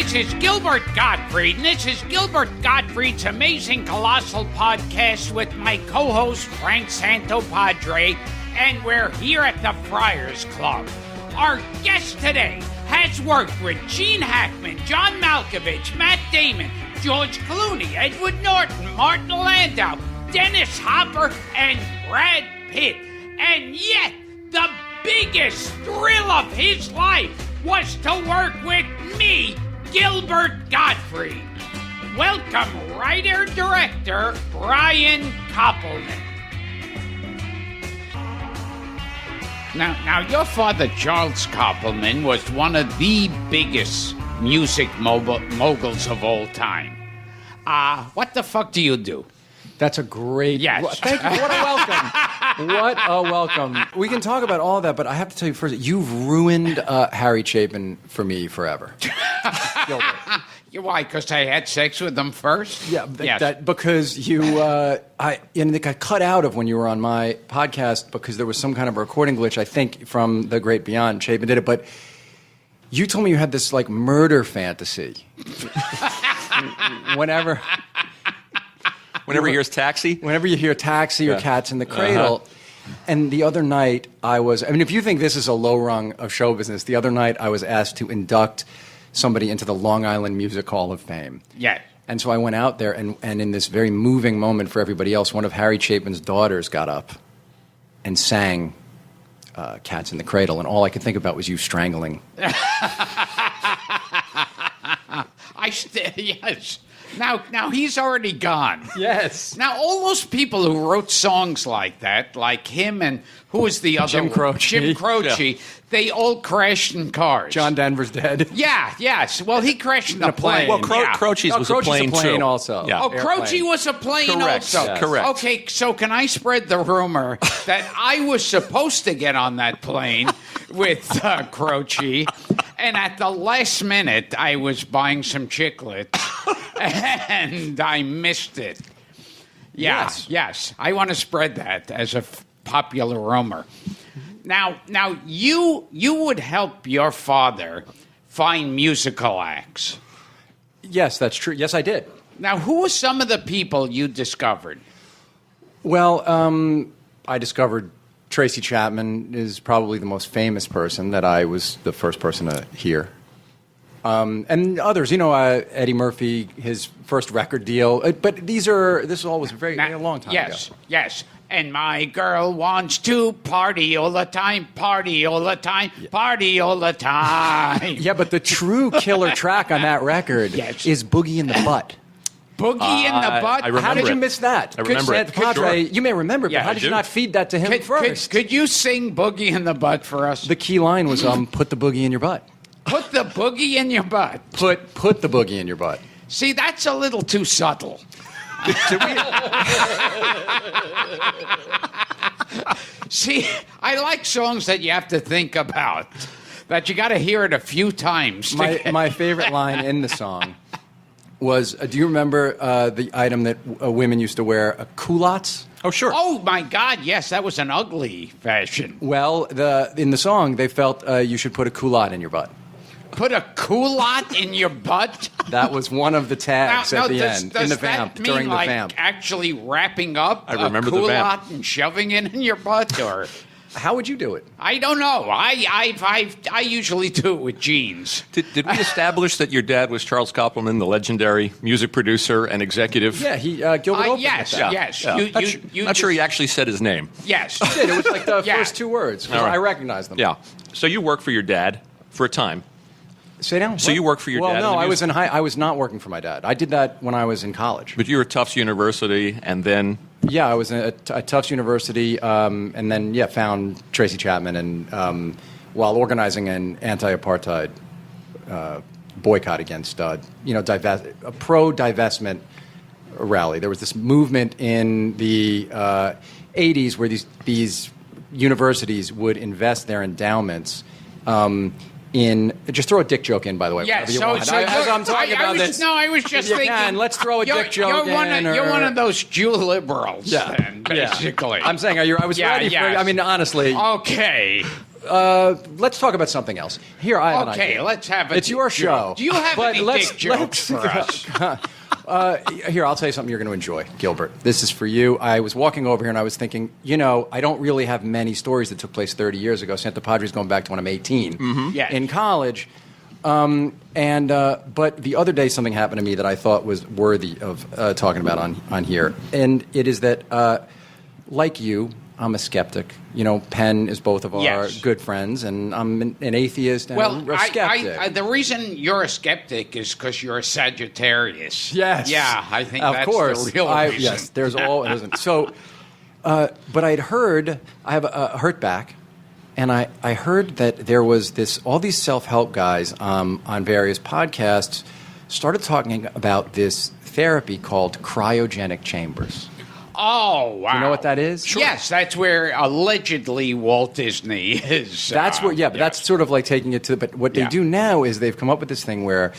This is Gilbert Gottfried, and this is Gilbert Gottfried's Amazing Colossal podcast with my co-host Frank Santopadre, and we're here at the Friars Club. Our guest today has worked with Gene Hackman, John Malkovich, Matt Damon, George Clooney, Edward Norton, Martin Landau, Dennis Hopper, and Brad Pitt. And yet, the biggest thrill of his life was to work with me, Gilbert Gottfried. Welcome, writer-director Brian Koppelman. Now, your father, Charles Koppelman, was one of the biggest music moguls of all time. What the fuck do you do? That's a great... Yes. Thank you. What a welcome. What a welcome. We can talk about all that, but I have to tell you first, you've ruined Harry Chapin for me forever. Gilbert. Why? Because I had sex with them first? Yeah, yes. Because you... and it got cut out of when you were on my podcast because there was some kind of a recording glitch, I think, from The Great Beyond. Chapin did it, but you told me you had this, like, murder fantasy. Whenever you hear Taxi? Whenever you hear Taxi or Cats in the Cradle. Uh-huh. And the other night, if you think this is a low rung of show business, the other night I was asked to induct somebody into the Long Island Music Hall of Fame. Yeah. And so I went out there, and in this very moving moment for everybody else, one of Harry Chapin's daughters got up and sang Cats in the Cradle, and all I could think about was you strangling. Yes. Now he's already gone. Yes. Now all those people who wrote songs like that, like him and who was the other Jim one? Croce. Jim Croce. Yeah. They all crashed in cars. John Denver's dead. Yeah. Yes. Well, he crashed in a plane. Well, Croce's was a plane too. Also. Yeah. Oh, Croce was a plane Correct. also. Yes. Correct. Okay. So can I spread the rumor that I was supposed to get on that plane with Croce, and at the last minute I was buying some chiclets. And I missed it. Yeah, yes. I want to spread that as a popular rumor. Now, you would help your father find musical acts. Yes, that's true. Yes, I did. Now, who were some of the people you discovered? Well, I discovered Tracy Chapman is probably the most famous person that I was the first person to hear. And others, Eddie Murphy, his first record deal. But this all was a long time ago. Yes. And my girl wants to party all the time, party all the time, party all the time. Yeah, but the true killer track on that record is Boogie in the Butt. Boogie in the Butt? I remember How did you miss that? I remember it. Sure. You may remember it, but how did you not feed that to him first? Could you sing Boogie in the Butt for us? The key line was, put the boogie in your butt. Put the boogie in your butt. Put the boogie in your butt. See, that's a little too subtle. See, I like songs that you have to think about, that you got to hear it a few times. My favorite line in the song was, do you remember the item that women used to wear, culottes? Oh, sure. Oh, my God, yes, that was an ugly fashion. Well, in the song, they felt you should put a culotte in your butt. Put a culotte in your butt? That was one of the tags at the end, in the Does vamp, that mean during the like vamp. actually wrapping up I remember a the culotte vamp. and shoving it in your butt? Or How would you do it? I don't know. I usually do it with jeans. Did we establish that your dad was Charles Koppelman, the legendary music producer and executive? Yeah, Gilbert opened Yes, with that. yes. Yeah. Not sure he actually said his name. Yes. He did. It was like the Yeah. first two words. All right. I recognized them. Yeah. So you worked for your dad for a time. Say down. So you worked for your dad? Well, no, in the I was not working for my dad. I did that when I was in college. But you were at Tufts University, and then... Yeah, I was at Tufts University, and then, found Tracy Chapman, and while organizing an anti-apartheid boycott against, a pro-divestment rally. There was this movement in the 80s where these universities would invest their endowments in, just throw a dick joke in, by the way. Yeah, as I'm talking about this. No, I was just thinking. Can, let's throw a dick joke in. You're one of those Jew liberals, Yeah. then, basically. I'm saying, I was ready for, I mean, honestly. Okay. let's talk about something else. Here, I have an idea. Okay, let's have it. It's your show. Do you have But any let's- dick jokes for us? Here, I'll tell you something you're going to enjoy, Gilbert. This is for you. I was walking over here and I was thinking, I don't really have many stories that took place 30 years ago. Santo Padre's going back to when I'm 18 Yes. in college. But the other day something happened to me that I thought was worthy of talking about on here. And it is that, like you, I'm a skeptic. Penn is both of our Yes. good friends, and I'm an atheist and Well, a skeptic. the reason you're a skeptic is because you're a Sagittarius. Yes. Yeah, I think of that's course. the real reason. Yes, there's all. So, but I'd heard, I have a hurt back, and I heard that there was all these self-help guys on various podcasts started talking about this therapy called cryogenic chambers. Oh, wow. You know what that is? Sure. Yes, that's where allegedly Walt Disney is. That's where, but that's sort of like taking it to. But what they do now is they've come up with this thing where,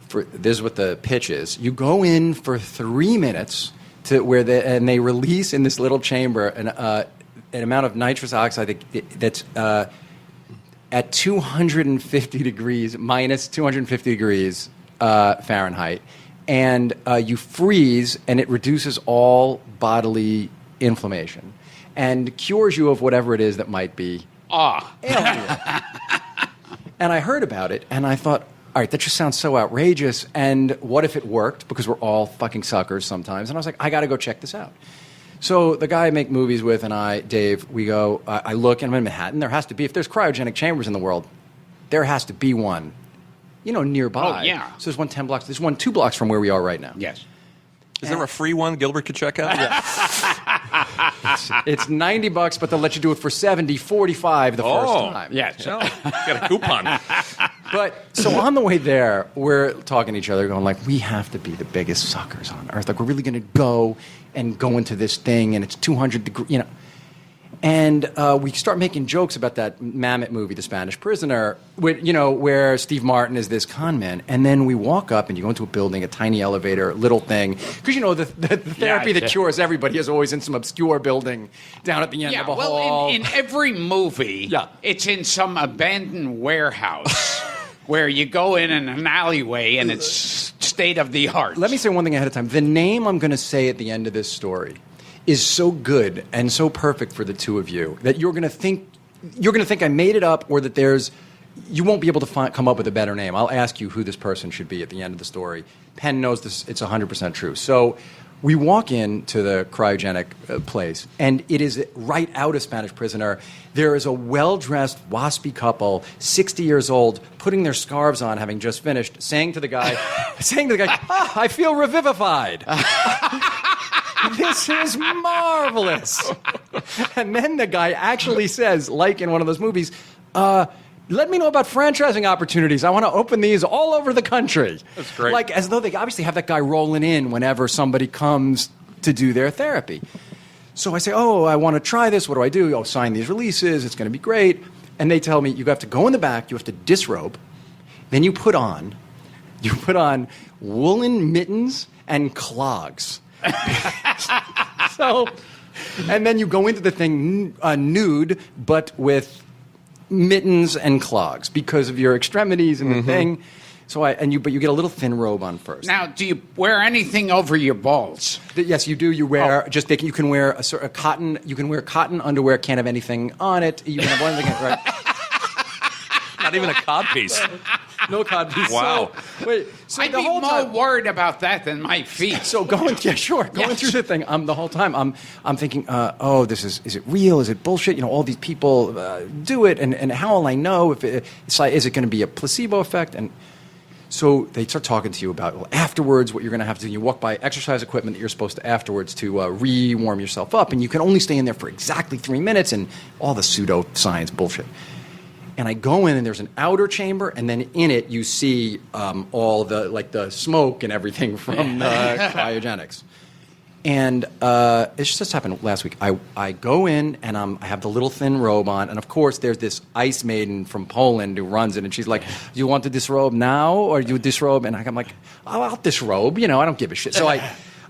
this is what the pitch is. You go in for 3 minutes and they release in this little chamber an amount of nitrous oxide that's at 250 degrees, minus 250 degrees Fahrenheit. And you freeze, and it reduces all bodily inflammation and cures you of whatever it is that might be alien. And I heard about it, and I thought, all right, that just sounds so outrageous. And what if it worked? Because we're all fucking suckers sometimes. And I was like, I got to go check this out. So the guy I make movies with and I, Dave, we go, I look, and I'm in Manhattan. There has to be, if there's cryogenic chambers in the world, there has to be one. Nearby. Oh, yeah. So there's one 10 blocks. There's one 2 blocks from where we are right now. Yes. Is there a free one Gilbert could check out? It's $90, but they'll let you do it for $70.45 the first time. Yes. No, got a coupon. But so on the way there, we're talking to each other, going like, we have to be the biggest suckers on earth. Like, we're really going to go into this thing, and it's 200 degrees, And we start making jokes about that Mamet movie, The Spanish Prisoner, where Steve Martin is this con man. And then we walk up, and you go into a building, a tiny elevator, little thing. Because, the therapy that cures everybody is always in some obscure building down at the end of a hall. In every movie, it's in some abandoned warehouse where you go in an alleyway, and it's state of the art. Let me say one thing ahead of time. The name I'm going to say at the end of this story is so good and so perfect for the two of you that you're going to think I made it up, or that you won't be able to come up with a better name. I'll ask you who this person should be at the end of the story. Penn knows this; it's 100% true. So we walk into the cryogenic place, and it is right out of Spanish Prisoner. There is a well-dressed, waspy couple, 60 years old, putting their scarves on, having just finished, saying to the guy, I feel revivified. This is marvelous. And then the guy actually says, like in one of those movies, let me know about franchising opportunities. I want to open these all over the country. That's great. Like, as though they obviously have that guy rolling in whenever somebody comes to do their therapy. So I say, I want to try this. What do I do? I'll sign these releases. It's going to be great. And they tell me, you have to go in the back. You have to disrobe. Then you put on woolen mittens and clogs. And then you go into the thing nude, but with mittens and clogs because of your extremities and the thing. But you get a little thin robe on first. Now, do you wear anything over your balls? Yes, you do. You wear you can wear a sort of cotton. You can wear cotton underwear. Can't have anything on it. You can have one thing, right? Not even a codpiece. No codpiece. Wow. I'd be more worried about that than my feet. So going through the thing, the whole time I'm thinking, is it real? Is it bullshit? All these people do it, and how will I know if it's like, is it going to be a placebo effect? And so they start talking to you about, afterwards, what you're going to have to do. You walk by exercise equipment that you're supposed to afterwards to re-warm yourself up, and you can only stay in there for exactly 3 minutes, and all the pseudoscience bullshit. And I go in, and there's an outer chamber, and then in it you see all the smoke and everything from the cryogenics. And it just happened last week. I go in, and I have the little thin robe on, and of course there's this ice maiden from Poland who runs it, and she's like, "Do you want to disrobe now, or do you disrobe?" And I'm like, "Oh, I'll disrobe. I don't give a shit." So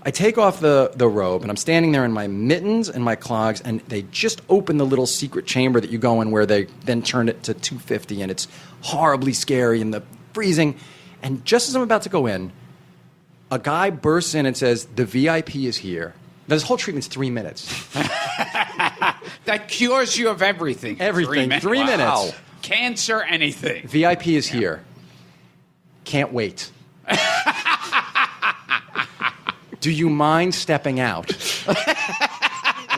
I take off the robe, and I'm standing there in my mittens and my clogs, and they just open the little secret chamber that you go in where they then turn it to 250, and it's horribly scary and the freezing. And just as I'm about to go in, a guy bursts in and says, "The VIP is here." Now, this whole treatment's 3 minutes. That cures you of everything. Everything. 3 minutes. Wow. Cancer, anything. VIP is here. Can't wait. Do you mind stepping out?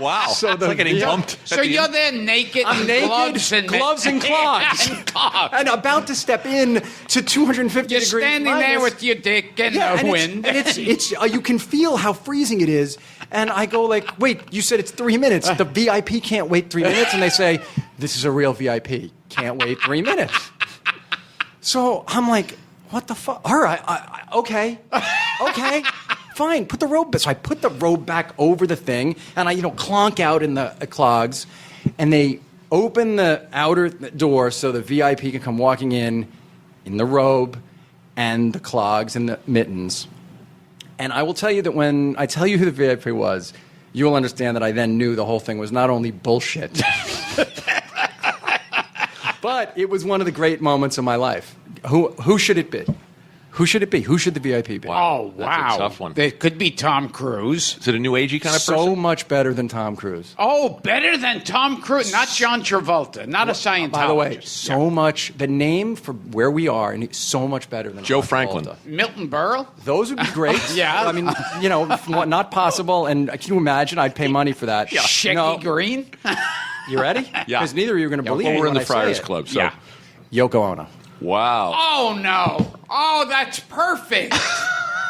Wow. So it's like getting bumped. So you're there naked. I'm naked, gloves and clogs. And about to step in to 250 You're degrees standing minus. there with your dick in the and wind. It's you can feel how freezing it is. And I go like, wait, you said it's 3 minutes. The VIP can't wait 3 minutes. And they say, this is a real VIP. Can't wait 3 minutes. So I'm like, what the fuck? All right, okay. Fine, put the robe back. So I put the robe back over the thing, and I, clonk out in the clogs, and they open the outer door so the VIP can come walking in the robe and the clogs and the mittens. And I will tell you that when I tell you who the VIP was, you will understand that I then knew the whole thing was not only bullshit, but it was one of the great moments of my life. Who should it be? Who should it be? Who should the VIP be? Oh, wow. That's a tough one. It could be Tom Cruise. Is it a new agey kind of person? So much better than Tom Cruise. Oh, better than Tom Cruise. Not John Travolta. Not a Scientologist. By the way, so much. The name for where we are, and so much better than Joe John Franklin. Travolta. Milton Berle. Those would be great. Yeah. I mean, not possible. And can you imagine? I'd pay money for that. Shecky Green. You ready? Yeah. Because neither of you are going to believe Well, it we're in when the I say Friars it. Club, so. Yeah. Yoko Ono. Wow. Oh, no. Oh, that's perfect.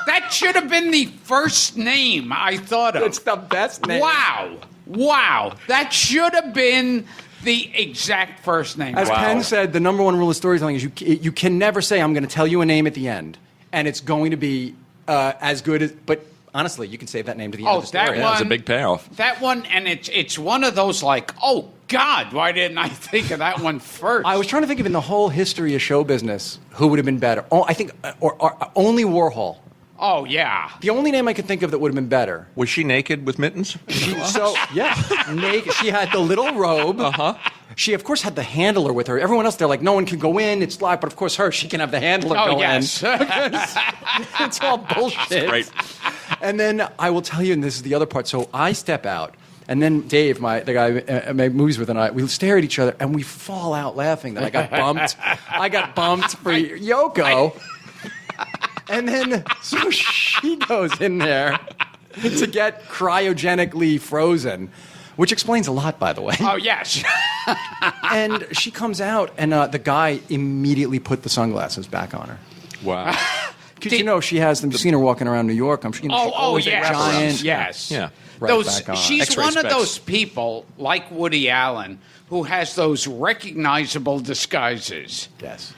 That should have been the first name I thought of. It's the best name. Wow. That should have been the exact first name. As Penn said, the number one rule of storytelling is you can never say, I'm going to tell you a name at the end, and it's going to be as good as... But honestly, you can save that name to the end of the story. That Yeah, it's a big payoff. That one, and it's one of those like, oh, God, why didn't I think of that one first? I was trying to think of in the whole history of show business who would have been better. Oh, I think or only Warhol. Oh, yeah. The only name I could think of that would have been better. Was she naked with mittens? Naked. She had the little robe. She, of course, had the handler with her. Everyone else, they're like, no one can go in. It's locked. But, of course, she can have the handler go yes. in. It's all bullshit. Right. And then I will tell you, and this is the other part. So I step out. And then Dave, the guy I made movies with, and I, we stare at each other, and we fall out laughing that I got bumped. I got bumped for Yoko. And then, so she goes in there to get cryogenically frozen, which explains a lot, by the way. Oh, yes. And she comes out, and the guy immediately put the sunglasses back on her. Wow. Because, she has them. You've seen her walking around New York. I'm sure. She always yes. a giant. Yes. Yeah. Right back on. She's X-ray one of specs. those people, like Woody Allen, who has those recognizable disguises. Yes.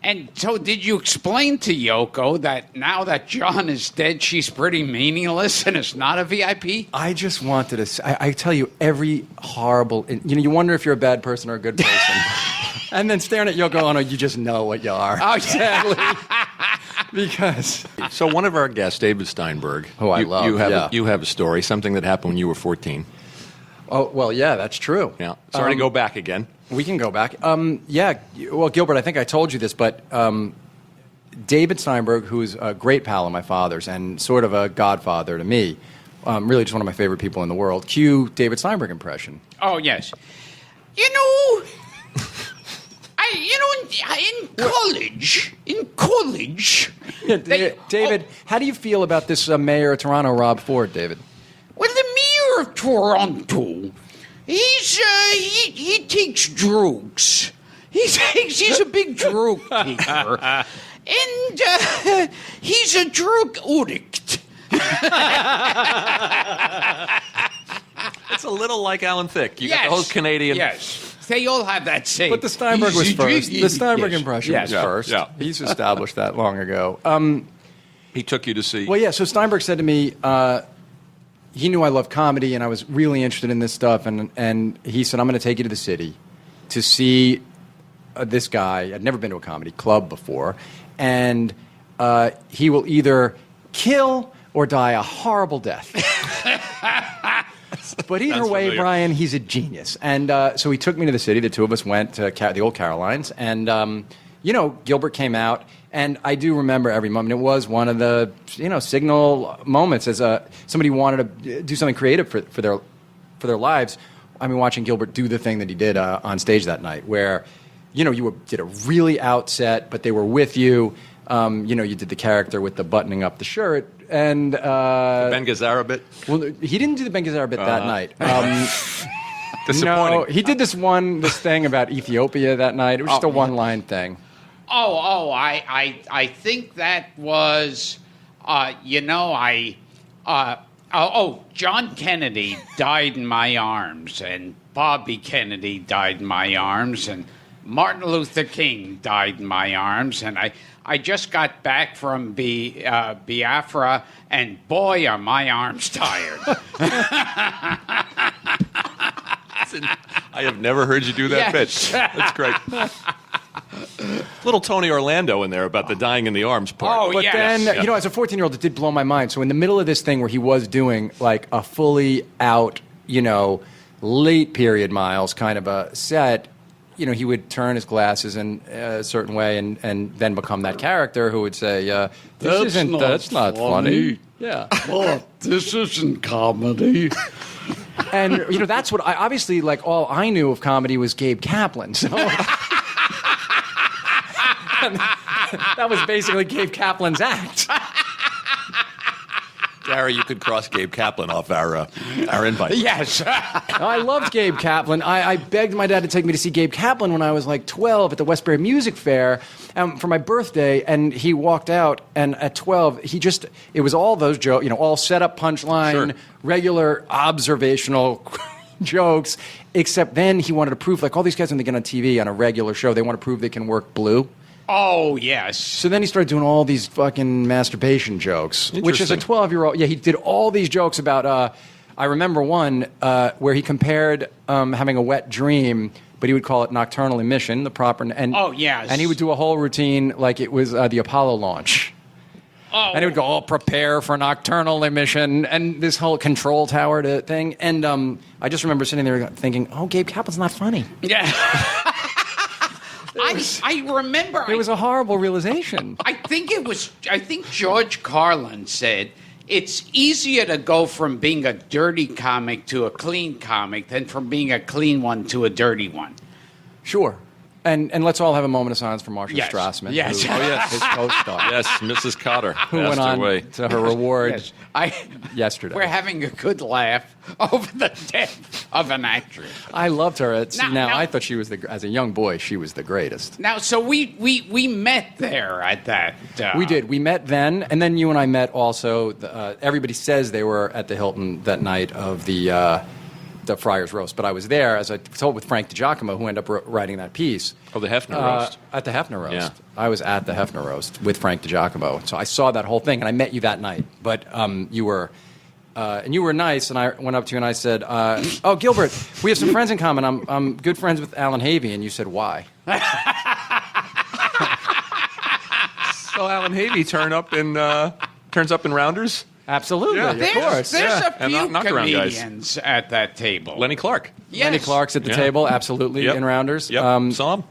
And so did you explain to Yoko that now that John is dead, she's pretty meaningless and is not a VIP? I just wanted to say, I tell you, every horrible, you wonder if you're a bad person or a good person. And then staring at Yoko Ono, you just know what you are. Oh, yeah. Because. So one of our guests, David Steinberg, who I love, you have a story, something that happened when you were 14. Oh, well, yeah, that's true. Yeah. Sorry to go back again. We can go back. Yeah. Well, Gilbert, I think I told you this, but David Steinberg, who's a great pal of my father's and sort of a godfather to me, really just one of my favorite people in the world. Cue David Steinberg impression. Oh, yes. In college, David, how do you feel about this mayor of Toronto, Rob Ford, David? well, the mayor of Toronto, he takes drugs. He's a big drug taker, and he's a drug addict. It's a little like Alan Thicke. You Yes. got the whole Canadian. Yes. They all have that same. But the Steinberg was first. The Steinberg impression was Yeah, first. yeah. He's established that long ago. He took you to see. Well, yeah, so Steinberg said to me, he knew I loved comedy and I was really interested in this stuff, and he said, I'm going to take you to the city to see this guy. I'd never been to a comedy club before, and he will either kill or die a horrible death. But either Sounds way, familiar. Brian, he's a genius. And so he took me to the city. The two of us went to the old Carolines. And, Gilbert came out. And I do remember every moment. It was one of the, signal moments as somebody wanted to do something creative for their lives. I mean, watching Gilbert do the thing that he did on stage that night where, did a really out set, but they were with you. You did the character with the buttoning up the shirt. And Ben Gazzara bit? well, he didn't do the Ben Gazzara bit that night. Disappointing. No, he did this thing about Ethiopia that night. It was just a one-line thing. I think that was, John Kennedy died in my arms, and Bobby Kennedy died in my arms, and Martin Luther King died in my arms, and I just got back from Biafra, and boy, are my arms tired. I have never heard you do that bit. That's great. Little Tony Orlando in there about the dying in the arms part. Oh, But yes. then, as a 14-year-old, it did blow my mind. So in the middle of this thing where he was doing like a fully out, late period Miles kind of a set, he would turn his glasses in a certain way and then become that character who would say, that's not funny. Yeah. Oh, this isn't comedy. And, that's what obviously, like, all I knew of comedy was Gabe Kaplan. So that was basically Gabe Kaplan's act. Gary, you could cross Gabe Kaplan off our invite. Yes. I loved Gabe Kaplan. I begged my dad to take me to see Gabe Kaplan when I was like 12 at the Westbury Music Fair for my birthday, and he walked out, and at 12, it was all those jokes, all set up punchline, Sure. regular observational jokes, except then he wanted to prove, like all these guys when they get on TV on a regular show, they want to prove they can work blue. Oh, yes. So then he started doing all these fucking masturbation jokes, which is a Interesting. 12-year-old. Yeah, he did all these jokes about. I remember one where he compared having a wet dream, but he would call it nocturnal emission, the proper. And, Oh, yes. And he would do a whole routine like it was the Apollo launch. Oh. And he would go, prepare for nocturnal emission, and this whole control tower thing. And I just remember sitting there thinking, Gabe Kaplan's not funny. Yeah. I remember. It was a horrible realization. I think George Carlin said it's easier to go from being a dirty comic to a clean comic than from being a clean one to a dirty one. Sure. And let's all have a moment of silence for Marcia Yes. Strassman. Yes. Who, Oh, yes. his co-star. Yes, Mrs. Cotter Who passed went on away. to her reward Yes. yesterday. We're having a good laugh over the death of an actress. I loved her. Now- I thought she was as a young boy, she was the greatest. Now, so we met there at that. We did. We met then, and then you and I met also. Everybody says they were at the Hilton that night of the Friars Roast, but I was there, as I told, with Frank DiGiacomo, who ended up writing that piece. Oh, the Hefner roast. At the Hefner Roast. Yeah. I was at the Hefner Roast with Frank DiGiacomo. So I saw that whole thing, and I met you that night. But you were nice, and I went up to you and I said, Gilbert, we have some friends in common. I'm good friends with Alan Havey. And you said, why? So Alan Havey turns up in Rounders? Absolutely, Yeah. of course. There's Yeah. a And few knock-around guys. comedians at that table. Lenny Clark. Yes. Lenny Clark's at the Yeah. table, absolutely, Yep. in Rounders. Yep. Saw him.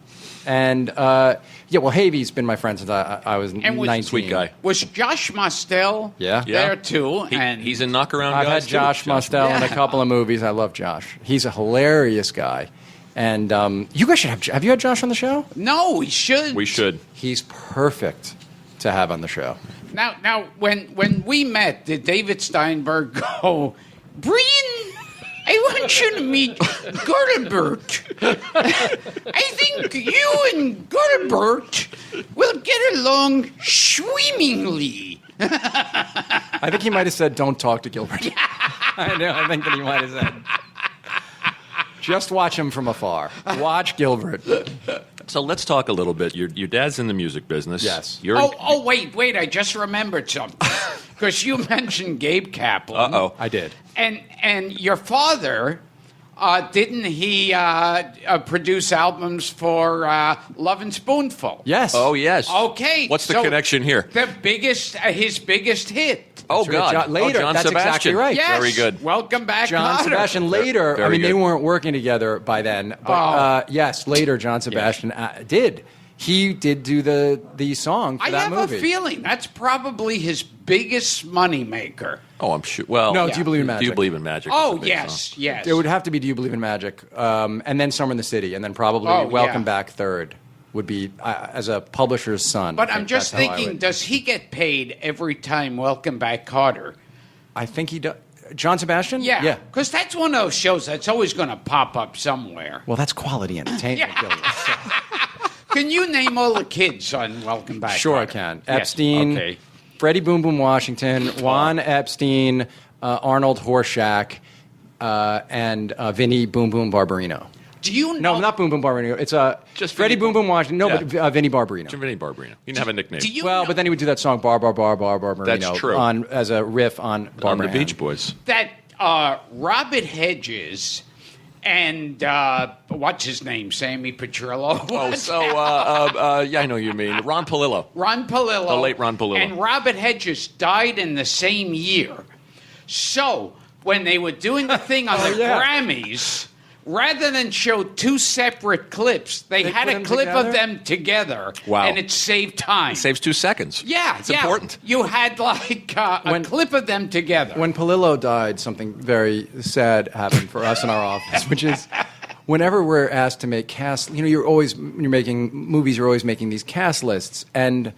And, well, Havey's been my friend since I was And was- 19. Sweet guy. Was Josh Mostel Yeah. there too? He's in Knockaround I've Guys had too. Josh Mostel in a Yeah. couple of movies. I love Josh. He's a hilarious guy. And you guys should have you had Josh on the show? No, we should. We should. He's perfect to have on the show. Now, when we met, did David Steinberg go, Brian, I want you to meet Gutterbert. I think you and Gutterbert will get along swimmingly. I think he might have said, "Don't talk to Gilbert." I know. I think that he might have said, "Just watch him from afar. Watch Gilbert." So let's talk a little bit. Your dad's in the music business. Yes. You're Oh, wait, I just remembered something. Because you mentioned Gabe Kaplan. Uh-oh. I did. And your father Didn't he produce albums for Love and Spoonful? Yes. Oh, yes. Okay. What's the so connection here? His biggest hit. Oh, That's right. God. Later, John that's Sebastian. exactly right. Yes. Very good. Welcome back, John Cotter. Sebastian later. Very I mean, they good. weren't working together by then. But yes, later John Sebastian did. He did do the song for I that have movie. a feeling that's probably his biggest moneymaker. Oh, I'm sure. Well, No, Do You Believe in Magic? Do you believe in magic? Oh, is a big yes, song. yes. It would have to be Do You Believe in Magic? And then Summer in the City, and then probably Oh, Welcome yeah. Back third would be as a publisher's son. But I I'm think just that's how I thinking, would- does he get paid every time Welcome Back, Kotter? I think he does. John Sebastian? Yeah. Yeah. Because that's one of those shows that's always going to pop up somewhere. Well, that's quality entertainment. Yeah. Gillian, so- Can you name all the kids on Welcome Back? Sure, I Kotter? can. Yes. Epstein, Okay. Freddie Boom Boom Washington, Juan Epstein, Arnold Horshack, and Vinny Boom Boom Barbarino. Do you know? No, not Boom Boom Barbarino. It's Just Freddie Vinny Boom Boom Washington. No, Yeah. but Vinny Barbarino. Vinny Barbarino. He didn't have a nickname. Do you Well, know but then he would do that song "Bar Bar Bar Bar Barbarino" That's true. as a riff on on Barbara the Ann. Beach Boys. that Robert Hedges and what's his name? Sammy Petrillo. Oh, so yeah, I know what you mean. Ron Palillo. Ron Palillo. The late Ron Palillo. And Robert Hedges died in the same year. So when they were doing the thing on the yeah. Grammys, rather than show two separate clips, they had put a them clip together? of them together. Wow. And it saved time. Saves 2 seconds. Yeah, It's yeah. important. You had like a clip of them together. When Palillo died, something very sad happened for us in our office, which is whenever we're asked to make cast, when you're making movies, you're always making these cast lists, and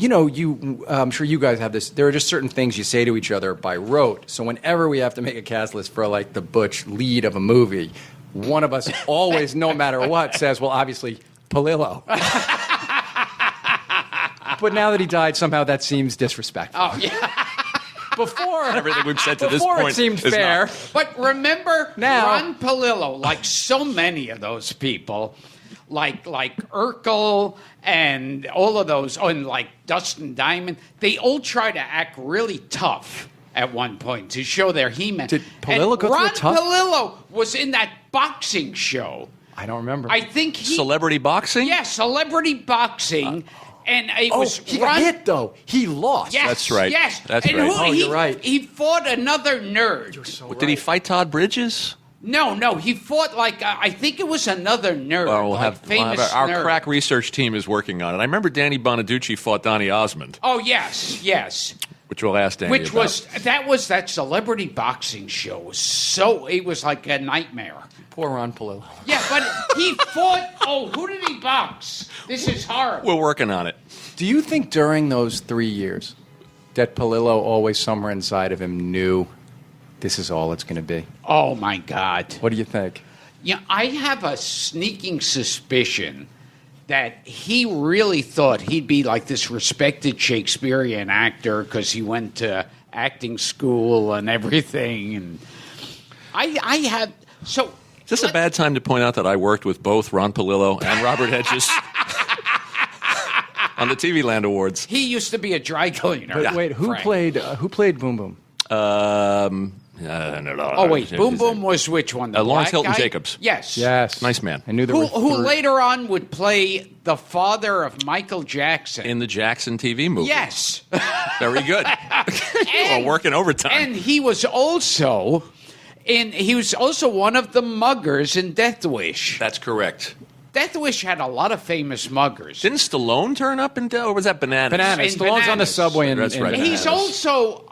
I'm sure you guys have this. There are just certain things you say to each other by rote. So whenever we have to make a cast list for like the butch lead of a movie, one of us always, no matter what, says, "Well, obviously Palillo." But now that he died, somehow that seems disrespectful. oh, yeah. Before Everything we've said to this before point it seemed is fair. not. But remember, Now- Ron Palillo, like so many of those people, like Urkel and all of those, and like Dustin Diamond, they all try to act really tough at one point to show their He-Man. Did Palillo and go through a Ron tough- Palillo was in that boxing show. I don't remember. I think he... Celebrity boxing? Yeah, celebrity boxing. And it was he Ron... got hit though. He lost. Yes, That's right. Yes, That's and right. Who, Oh, he, you're right. He fought another nerd. Did he fight Todd Bridges? No, he fought like I think it was another nerd. Well, like famous our nerd. crack research team is working on it. I remember Danny Bonaducci fought Donny Osmond, Oh yes, which we'll ask Danny which about. was that celebrity boxing show was so it was like a nightmare. Poor Ron Palillo. Yeah, but he fought. Oh, who did he box? This is horrible. We're working on it. Do you think during those 3 years that Palillo always somewhere inside of him knew this is all it's going to be? Oh my God. What do you think? Yeah, I have a sneaking suspicion that he really thought he'd be like this respected Shakespearean actor because he went to acting school and everything. And I have so. Is this a bad time to point out that I worked with both Ron Palillo and Robert Hedges on the TV Land Awards? He used to be a dry cleaner. Wait, who Frank. played Boom Boom? No. Oh wait, Boom Boom was which one? The Lawrence black Hilton guy? Jacobs. Yes. Yes, Nice man. I knew there Who, were who three. later on would play the father of Michael Jackson? In the Jackson TV movie. Yes. Very good. Well, working overtime. And he was also one of the muggers in Death Wish. That's correct. Death Wish had a lot of famous muggers. Didn't Stallone turn up in or was that Bananas? Bananas. In Stallone's on the Bananas. subway in That's right. He's Bananas. also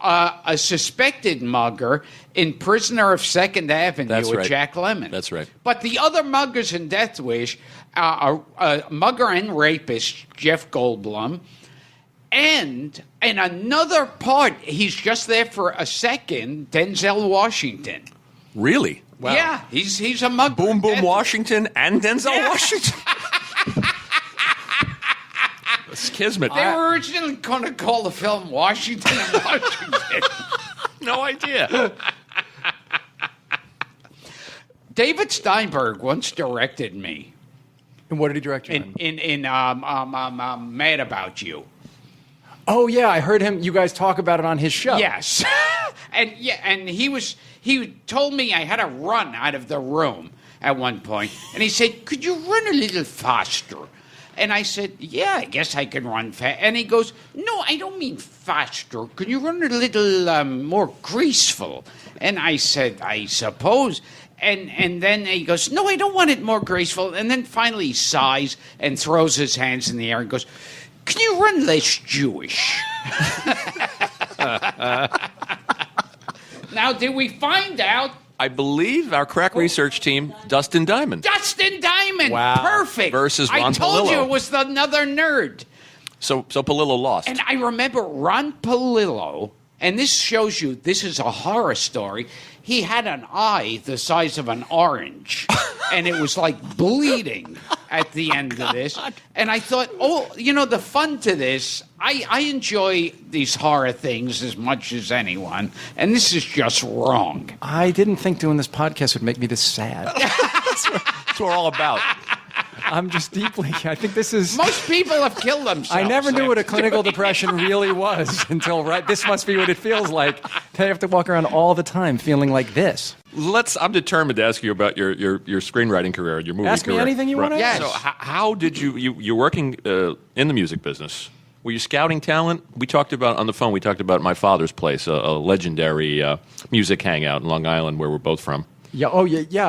a suspected mugger in Prisoner of Second Avenue That's with right. Jack Lemmon. That's right. But the other muggers in Death Wish are mugger and rapist Jeff Goldblum. And in another part, he's just there for a second, Denzel Washington. Really? Wow. Yeah, he's a mugger. Boom Boom Death- Washington and Denzel Washington. It's kismet. They were originally going to call the film Washington and Washington. No idea. David Steinberg once directed me And what did he direct you on? in Mad About You. Oh yeah, I heard him. You guys talk about it on his show. Yes. and he told me I had to run out of the room at one point, and he said, "Could you run a little faster?" And I said, "Yeah, I guess I can run fast." And he goes, "No, I don't mean faster. Can you run a little more graceful?" And I said, "I suppose." And then he goes, "No, I don't want it more graceful." And then finally he sighs and throws his hands in the air and goes, "Can you run less Jewish?" Now, did we find out? I believe our crack research team, Dustin Diamond. Dustin Diamond. Wow. Perfect. Versus Ron I told Palillo. you it was another nerd. So Palillo lost. And I remember Ron Palillo, and this shows you this is a horror story. He had an eye the size of an orange, and it was like bleeding at the end of this. And I thought, the fun to this, I enjoy these horror things as much as anyone, and this is just wrong. I didn't think doing this podcast would make me this sad. That's what we're all about. I'm just I think this is... Most people have killed themselves. I never knew what a after clinical doing depression really was until this must be what it feels like. They have to walk around all the time feeling like this. I'm determined to ask you about your screenwriting career, your movie Ask career. me anything you want to Yes. ask. So how did you're working in the music business? Were you scouting talent? We talked about on the phone. We talked about my father's place, a legendary music hangout in Long Island, where we're both from. Yeah. Oh, yeah. Yeah.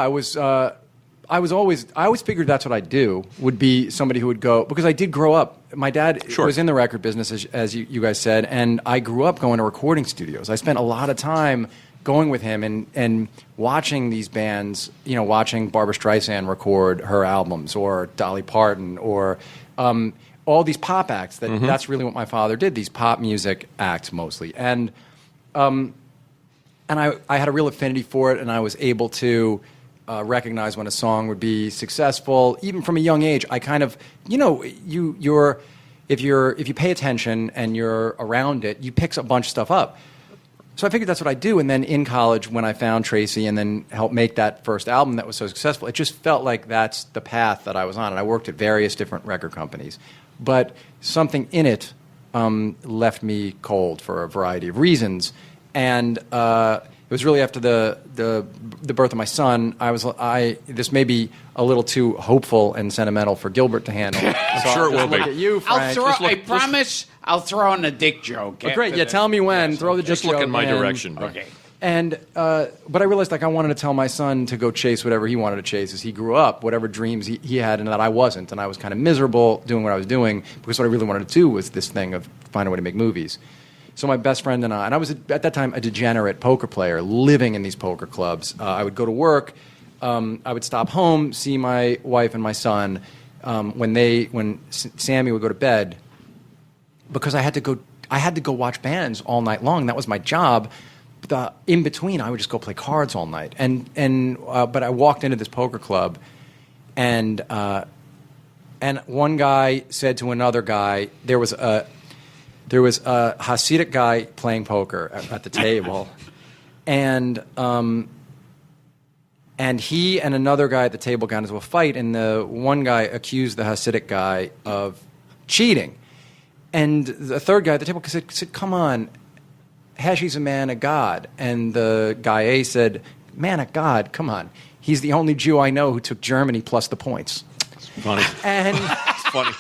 I always figured that's what I'd do, would be somebody who would go, because I did grow up. My dad Sure. was in the record business, as you guys said, and I grew up going to recording studios. I spent a lot of time going with him and watching these bands, watching Barbra Streisand record her albums, or Dolly Parton, or all these pop acts. That's really what my father did, these pop music acts mostly. And I had a real affinity for it, and I was able to recognize when a song would be successful, even from a young age. I kind of, if you pay attention and you're around it, you pick a bunch of stuff up. So I figured that's what I do. And then in college, when I found Tracy and then helped make that first album that was so successful, it just felt like that's the path that I was on. And I worked at various different record companies, but something in it left me cold for a variety of reasons. And it was really after the birth of my son. This may be a little too hopeful and sentimental for Gilbert to handle. I'm sure it will be. Look at you, Frank. I promise I'll throw in a dick joke. Oh, great. Yeah, tell me when. Throw the Just dick look joke in my in. direction. Okay. And but I realized I wanted to tell my son to go chase whatever he wanted to chase as he grew up, whatever dreams he had, and that I wasn't, and I was kind of miserable doing what I was doing because what I really wanted to do was this thing of find a way to make movies. So my best friend and I was at that time a degenerate poker player, living in these poker clubs. I would go to work, I would stop home, see my wife and my son when Sammy would go to bed, because I had to go watch bands all night long. That was my job. In between, I would just go play cards all night. But I walked into this poker club, and one guy said to another guy, there was a Hasidic guy playing poker at the table, and he and another guy at the table got into a fight, and the one guy accused the Hasidic guy of cheating, and the third guy at the table said, "Come on, Heshy's a man of God," and the guy A said, "Man of God, come on, he's the only Jew I know who took Germany plus the points." It's funny. And It's funny.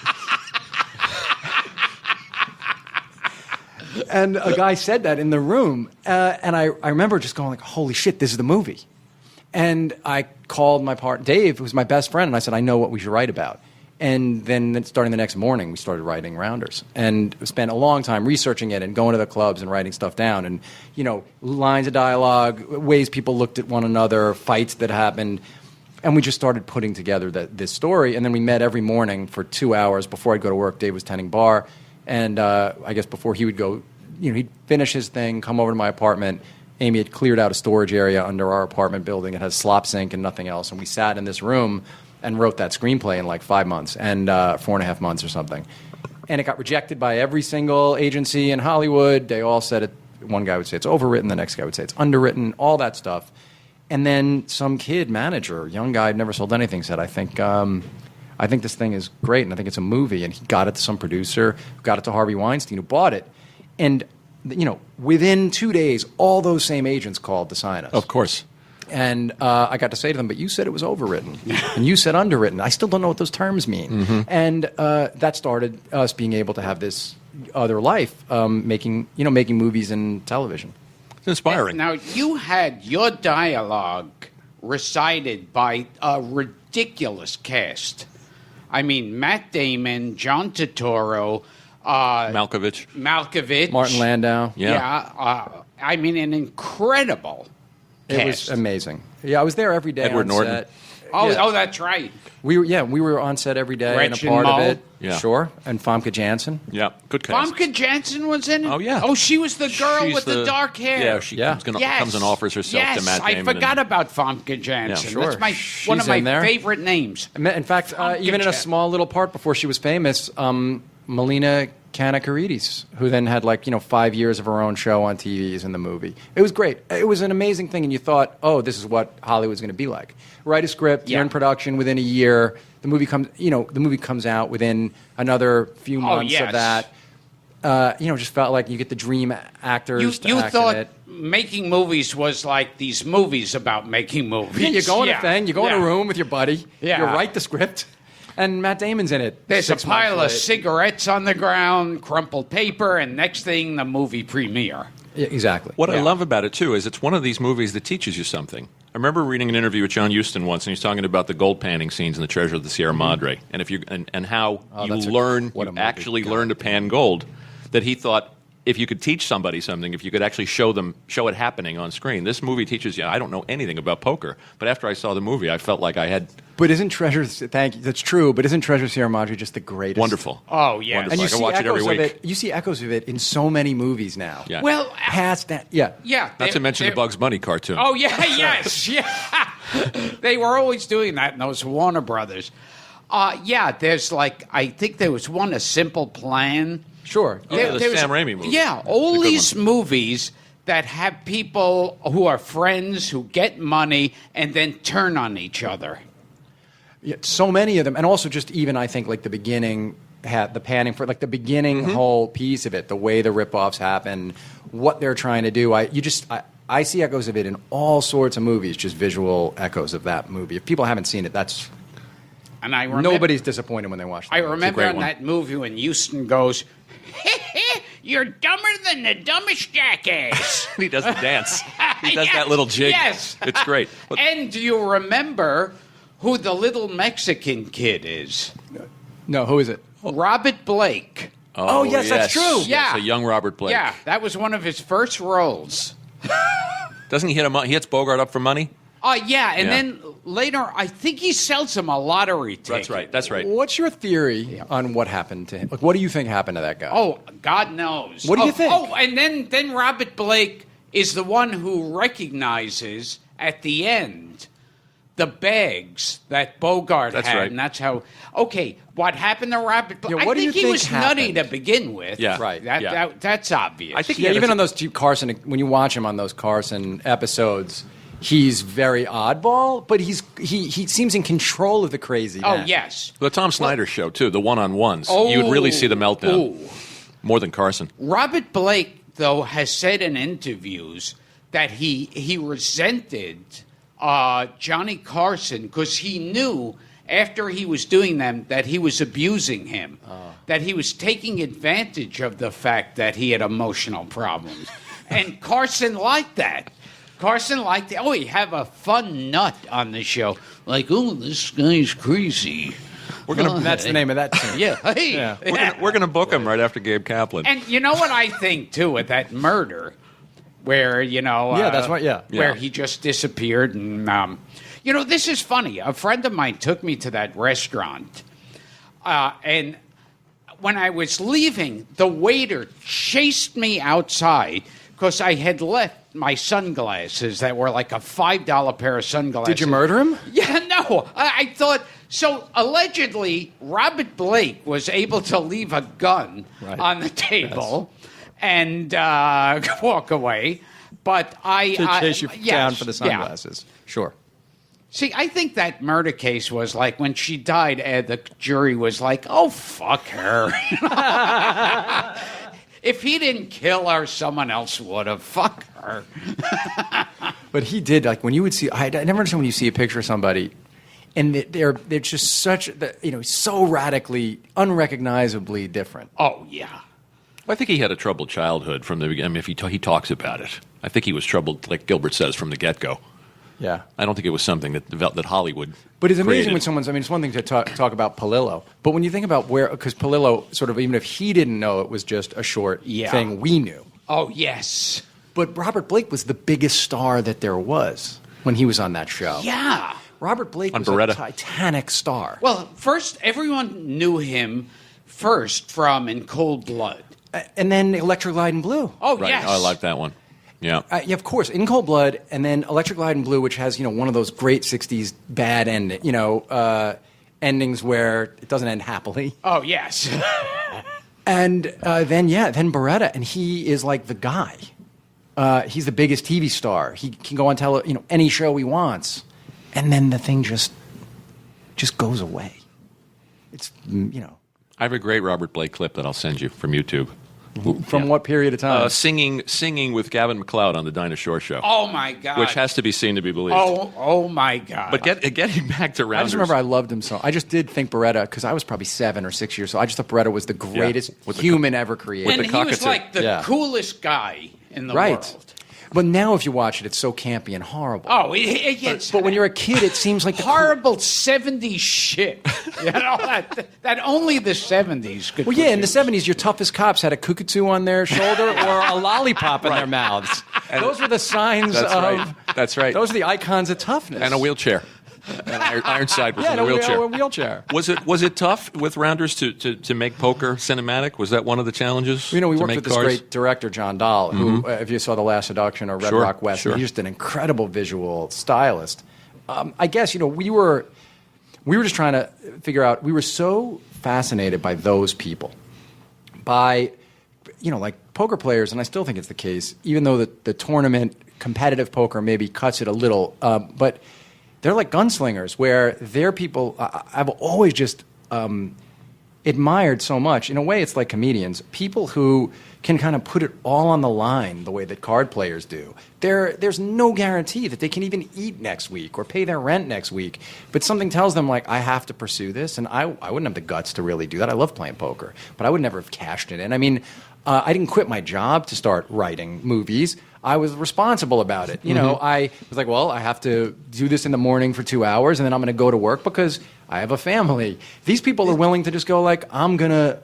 And a guy said that in the room, and I remember just going like, "Holy shit, this is the movie!" And I called my partner Dave, who was my best friend, and I said, "I know what we should write about." And then starting the next morning, we started writing Rounders, and spent a long time researching it and going to the clubs and writing stuff down, and lines of dialogue, ways people looked at one another, fights that happened, and we just started putting together this story. And then we met every morning for 2 hours before I'd go to work. Dave was tending bar. And I guess before he would go, he'd finish his thing, come over to my apartment. Amy had cleared out a storage area under our apartment building. It has a slop sink and nothing else. And we sat in this room and wrote that screenplay in like 5 months and 4.5 months or something. And it got rejected by every single agency in Hollywood. They all said it. One guy would say it's overwritten. The next guy would say it's underwritten, all that stuff. And then some kid manager, young guy, never sold anything, said, I think this thing is great, and I think it's a movie. And he got it to some producer, who got it to Harvey Weinstein, who bought it. And within 2 days, all those same agents called to sign us. Of course. And I got to say to them, but you said it was overwritten, and you said underwritten. I still don't know what those terms mean. Mm-hmm. And that started us being able to have this other life, making movies and television. It's inspiring. Now, you had your dialogue recited by a ridiculous cast. I mean, Matt Damon, John Turturro, Malkovich. Martin Landau. Yeah. I mean, an incredible It cast. was amazing. Yeah, I was there every day. Edward on Norton. Set. Oh, Yeah. oh, that's right. We were on set every day Gretchen and a part Mol. of it. Yeah. Sure. And Famke Janssen. Yeah, good cast. Famke Janssen was in it? Oh, yeah. Oh, she was the girl She's with the dark hair. Yeah, she comes and offers herself yes, to Matt Damon. I forgot about Famke Janssen. Yeah, sure. That's She's one of my in there. favorite names. In fact, even in a small little part before she was famous, Melina Kanakaridis, who then had 5 years of her own show on TV, is in the movie. It was great. It was an amazing thing, and you thought, oh, this is what Hollywood's going to be like. Write a script, you're in production within a year. The movie comes out within another few months yes. of that. Just felt like you get the dream actors to You act thought in it. making movies was like these movies about making movies. Yeah, you go in a thing, you go in a Yeah. room with your buddy, Yeah. you write the script, and Matt Damon's in it. There's a 6 months pile of later. cigarettes on the ground, crumpled paper, and next thing, the movie premiere. Yeah, exactly. What I Yeah. love about it, too, is it's one of these movies that teaches you something. I remember reading an interview with John Huston once, and he's talking about the gold panning scenes in The Treasure of the Sierra Madre, and and how you actually learn to pan gold. That he thought if you could teach somebody something, if you could actually show it happening on screen. This movie teaches you. I don't know anything about poker, but after I saw the movie, I felt like I had. But isn't Treasure? Thank you. That's true. But isn't Treasure Sierra Madre just the greatest? Wonderful. Oh, yes. Wonderful. And you I can see watch it every echoes week. of it. You see echoes of it in so many movies now. Yeah. Well, Past that, yeah. yeah. Not to mention the Bugs Bunny cartoon. Oh, yeah, yes, yeah. They were always doing that in those Warner Brothers. There's I think there was one, A Simple Plan. Sure. Oh, yeah, the There was- Sam Raimi movie. Yeah, all It's a good these one. movies that have people who are friends, who get money, and then turn on each other. Yeah, so many of them, and also just even I think the beginning had the panning for the beginning whole piece of it, the way the ripoffs happen, what they're trying to do. I see echoes of it in all sorts of movies, just visual echoes of that movie. If people haven't seen it, that's And I remember, nobody's disappointed when they watch it. I remember great in one. that movie when Houston goes, "You're dumber than the dumbest jackass." He doesn't dance. He does Yes, that little jig. yes. It's great. But And do you remember who the little Mexican kid is? No, who is it? Robert Blake. Oh, yes, that's true. Yes, Yeah. a young Robert Blake. Yeah, that was one of his first roles. Doesn't he hit him? He hits Bogart up for money. Yeah, and Yeah. then later, I think he sells him a lottery ticket. That's right. That's right. What's your theory on what happened to him? What do you think happened to that guy? Oh, God knows. What do you think? Oh, and then Robert Blake is the one who recognizes at the end the bags that Bogart That's had, right. and that's how. Okay, what happened to Robert Blake? Yeah, what I do you think he think was nutty happened? to begin with. Yeah. Right. That's obvious. I think he Yeah, had even a- on those two Carson, when you watch him on those Carson episodes, he's very oddball, but he seems in control of the crazy. Oh yes. The Tom Snyder show too. The one-on-ones. You would really see the meltdown Oh. more than Carson. Robert Blake, though, has said in interviews that he resented Johnny Carson because he knew after he was doing them that he was abusing him, that he was taking advantage of the fact that he had emotional problems. And Carson liked that. Carson liked it. Oh, he have a fun nut on the show. Like, oh, this guy's crazy. We're gonna. That's the name of that team. Yeah. Hey. Yeah. We're gonna book him right after Gabe Kaplan. And you know what I think too with that murder, where that's right, yeah. where Yeah. he just disappeared, and this is funny. A friend of mine took me to that restaurant, and when I was leaving, the waiter chased me outside because I had left my sunglasses that were like a $5 pair of sunglasses. Did you murder him? Yeah, no. I thought so. Allegedly, Robert Blake was able to leave a gun Right. on the table and walk away. But To chase you yes, down for the yeah. sunglasses. Sure. See, I think that murder case was like when she died, the jury was like, "Oh, fuck her." If he didn't kill her, someone else would have. Fuck her. But he did, like, when you would see, I never understand when you see a picture of somebody, and they're just such, so radically, unrecognizably different. Oh, yeah. I think he had a troubled childhood from the beginning. I mean, if he talks about it, I think he was troubled, like Gilbert says, from the get-go. Yeah. I don't think it was something that Hollywood But it's amazing created. when someone's, I mean, it's one thing to talk about Palillo, but when you think about because Palillo, sort of, even if he didn't know it was just a short thing, we knew. Oh, yes. But Robert Blake was the biggest star that there was when he was on that show. Yeah. Robert Blake On was Beretta. a Titanic star. Well, first, everyone knew him first from In Cold Blood. And then Electric Light and Blue. Oh, Right. yes. Oh, I like that one. Yeah. Yeah, of course. In Cold Blood, and then Electric Light and Blue, which has, one of those great 60s bad endings where it doesn't end happily. Oh, yes. And then Beretta, and he is like the guy. He's the biggest TV star. He can go on any show he wants. And then the thing just goes away. It's, I have a great Robert Blake clip that I'll send you from YouTube. From what period of time? Singing with Gavin MacLeod on the Dinah Shore Show. Oh, my God. Which has to be seen to be believed. Oh my God. But getting back to Rounders. I just remember I loved him so. I just did think Beretta, because I was probably 7 or 6 years old. I just thought Beretta was the greatest human ever created. And he was cockatoo. like the coolest guy in the Right. world. But now if you watch it, it's so campy and horrible. Oh, it's But when you're a kid, it seems like the horrible 70s shit. That only the 70s could Well, yeah, in the produce. 70s, your toughest cops had a cockatoo on their shoulder or a lollipop in their mouths. Those were the signs That's of... right. That's right. Those are the icons of toughness. And a wheelchair. And Ironside was in a wheelchair. A wheelchair. Was it tough with Rounders to make poker cinematic? Was that one of the challenges? We to worked make with this cars? great director, John Dahl, who, if you saw The Last Seduction or Red Sure, Rock West, sure. he's just an incredible visual stylist. I guess, we were just trying to figure out, we were so fascinated by those people, by, like poker players, and I still think it's the case, even though the tournament, competitive poker maybe cuts it a little, but they're like gunslingers, where they're people I've always just admired so much. In a way, it's like comedians. People who can kind of put it all on the line the way that card players do. There's no guarantee that they can even eat next week or pay their rent next week. But something tells them, like, I have to pursue this, and I wouldn't have the guts to really do that. I love playing poker, but I would never have cashed it in. I mean, I didn't quit my job to start writing movies. I was responsible about it. I was like, well, I have to do this in the morning for 2 hours, and then I'm going to go to work because I have a family. These people are willing to just go like, I'm gonna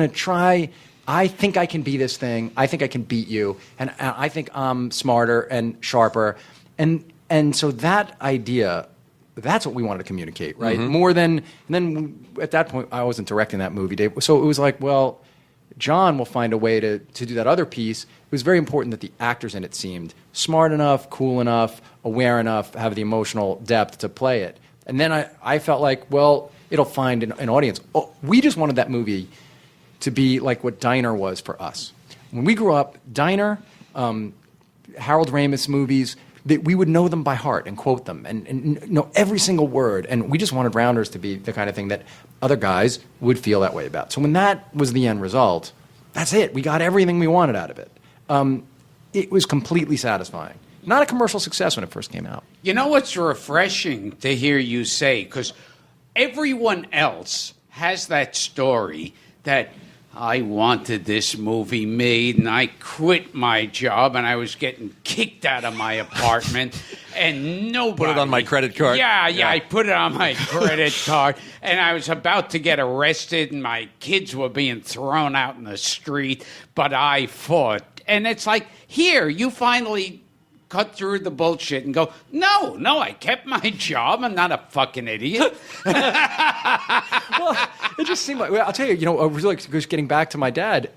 try. I think I can be this thing. I think I can beat you, and I think I'm smarter and sharper, and so that idea. That's what we wanted to communicate, right? More than, and then at that point, I wasn't directing that movie, Dave. So it was like, well, John will find a way to do that other piece. It was very important that the actors in it seemed smart enough, cool enough, aware enough, have the emotional depth to play it. And then I felt like, well, it'll find an audience. Oh, we just wanted that movie to be like what Diner was for us. When we grew up, Diner, Harold Ramis movies, we would know them by heart and quote them and know every single word. And we just wanted Rounders to be the kind of thing that other guys would feel that way about. So when that was the end result, that's it. We got everything we wanted out of it. It was completely satisfying. Not a commercial success when it first came out. You know what's refreshing to hear you say? Because everyone else has that story that I wanted this movie made, and I quit my job, and I was getting kicked out of my apartment, and nobody... Put it on my credit card. Yeah, I put it on my credit card, and I was about to get arrested, and my kids were being thrown out in the street, but I fought. And it's like, here, you finally cut through the bullshit and go, no, I kept my job. I'm not a fucking idiot. Well, it just seemed like, well, I'll tell you, really just getting back to my dad.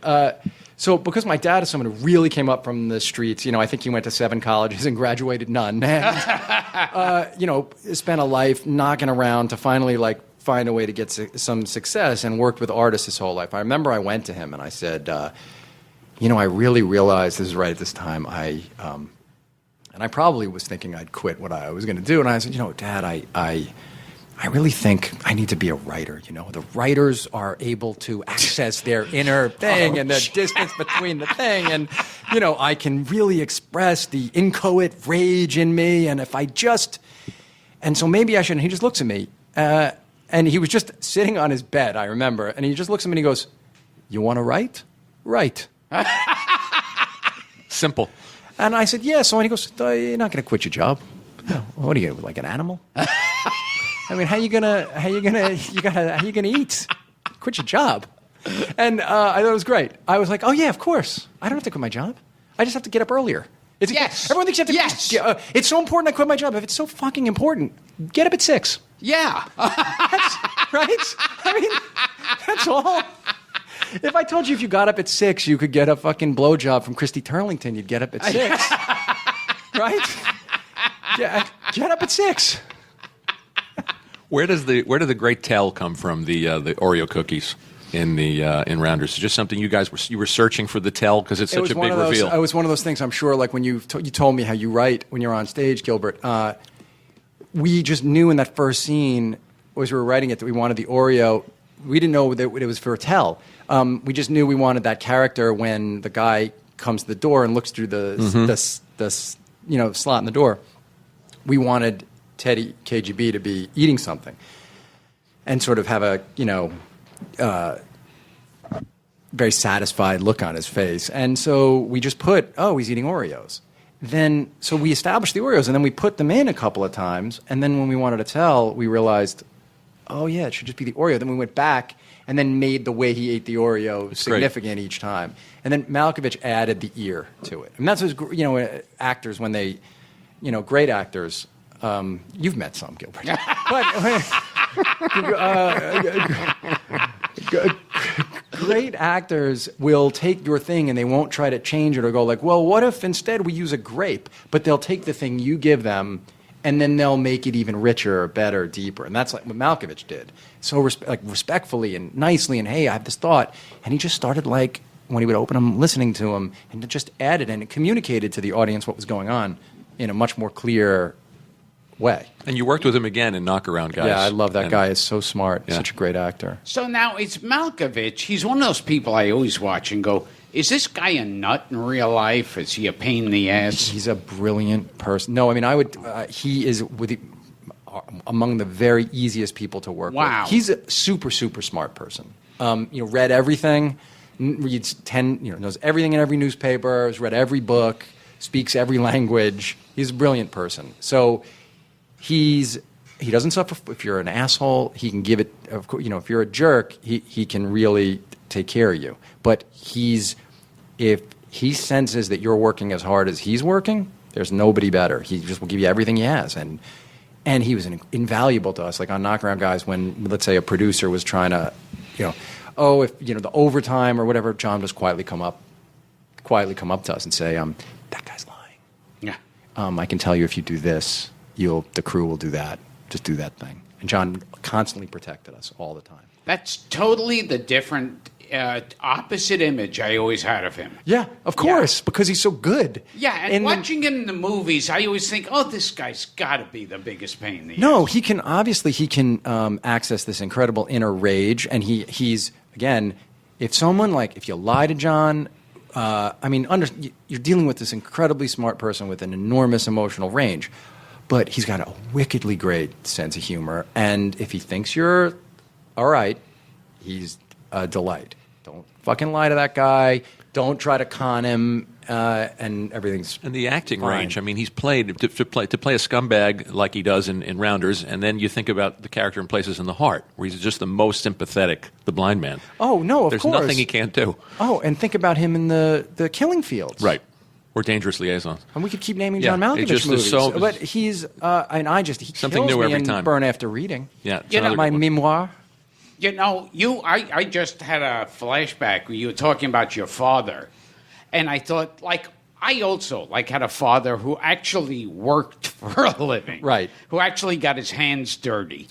So because my dad is someone who really came up from the streets, I think he went to 7 colleges and graduated none. And, spent a life knocking around to finally, find a way to get some success and worked with artists his whole life. I remember I went to him and I said, I really realized this is right at this time. And I probably was thinking I'd quit what I was going to do. And I said, Dad, I really think I need to be a writer, The writers are able to access their inner thing and the distance between the thing. And, I can really express the inchoate rage in me. And if I just... And so maybe I shouldn't. He just looks at me. And he was just sitting on his bed, I remember. And he just looks at me and he goes, "You want to write? Write." Simple. And I said, "Yeah." So he goes, "You're not going to quit your job. What are you, like an animal? I mean, how you gonna eat? Quit your job?" And I thought it was great. I was like, "Oh yeah, of course. I don't have to quit my job. I just have to get up earlier." Yes. Everyone thinks you have to. Yes. It's so important I quit my job. If it's so fucking important, get up at 6. Yeah. Right? I mean, that's all. If I told you if you got up at 6, you could get a fucking blowjob from Christy Turlington, you'd get up at 6. Right? Get up at 6. Where did the great tell come from? The Oreo cookies in Rounders. It's just something you guys were searching for the tell because it's such a big reveal. It was one of those things. I'm sure, like when you told me how you write when you're on stage, Gilbert. We just knew in that first scene, as we were writing it, that we wanted the Oreo. We didn't know that it was for a tell. We just knew we wanted that character when the guy comes to the door and looks through the slot in the door. We wanted Teddy KGB to be eating something and sort of have a very satisfied look on his face. And so we just put, he's eating Oreos. So we established the Oreos, and then we put them in a couple of times. And then when we wanted to tell, we realized, it should just be the Oreo. Then we went back and then made the way he ate the Oreo significant each time. And then Malkovich added the ear to it. And that's what, actors, when they, great actors, you've met some, Gilbert. But great actors will take your thing and they won't try to change it or go like, well, what if instead we use a grape? But they'll take the thing you give them and then they'll make it even richer, better, deeper. And that's like what Malkovich did. So respectfully and nicely, and hey, I have this thought. And he just started like, when he would open them, listening to them, and it just added and it communicated to the audience what was going on in a much more clear way. And you worked with him again in Knockaround Guys. Yeah, I love that guy. He's so smart. Such a great actor. So now it's Malkovich. He's one of those people I always watch and go, is this guy a nut in real life? Is he a pain in the ass? He's a brilliant person. No, I mean, he is among the very easiest people to work with. He's a super, super smart person. Read everything, reads knows everything in every newspaper, has read every book, speaks every language. He's a brilliant person. So he doesn't suffer. If you're an asshole, he can give it. If you're a jerk, he can really take care of you. But if he senses that you're working as hard as he's working, there's nobody better. He just will give you everything he has. And he was invaluable to us. Like on Knockaround Guys, when let's say a producer was trying to, if the overtime or whatever, John just quietly come up to us and say, that guy's lying. Yeah. I can tell you if you do this, the crew will do that. Just do that thing. And John constantly protected us all the time. That's totally the different opposite image I always had of him. Yeah, of course, because he's so good. Yeah, and watching him in the movies, I always think, this guy's got to be the biggest pain in the ass. No, he can access this incredible inner rage, and he's again, if you lie to John, you're dealing with this incredibly smart person with an enormous emotional range, but he's got a wickedly great sense of humor, and if he thinks you're all right, he's a delight. Don't fucking lie to that guy. Don't try to con him, and everything's and the acting fine. range. I mean, he's played to play a scumbag like he does in Rounders, and then you think about the character in Places in the Heart, where he's just the most sympathetic, the blind man. Oh no, of There's course. nothing he can't do. Oh, and think about him in the Killing Fields, right? Or Dangerous Liaisons. And we could keep naming John Malkovich movies. But he's he something kills new me every in time. Burn After Reading. Yeah, my memoir. I just had a flashback where you were talking about your father, and I thought, I also had a father who actually worked for a living, right? Who actually got his hands dirty.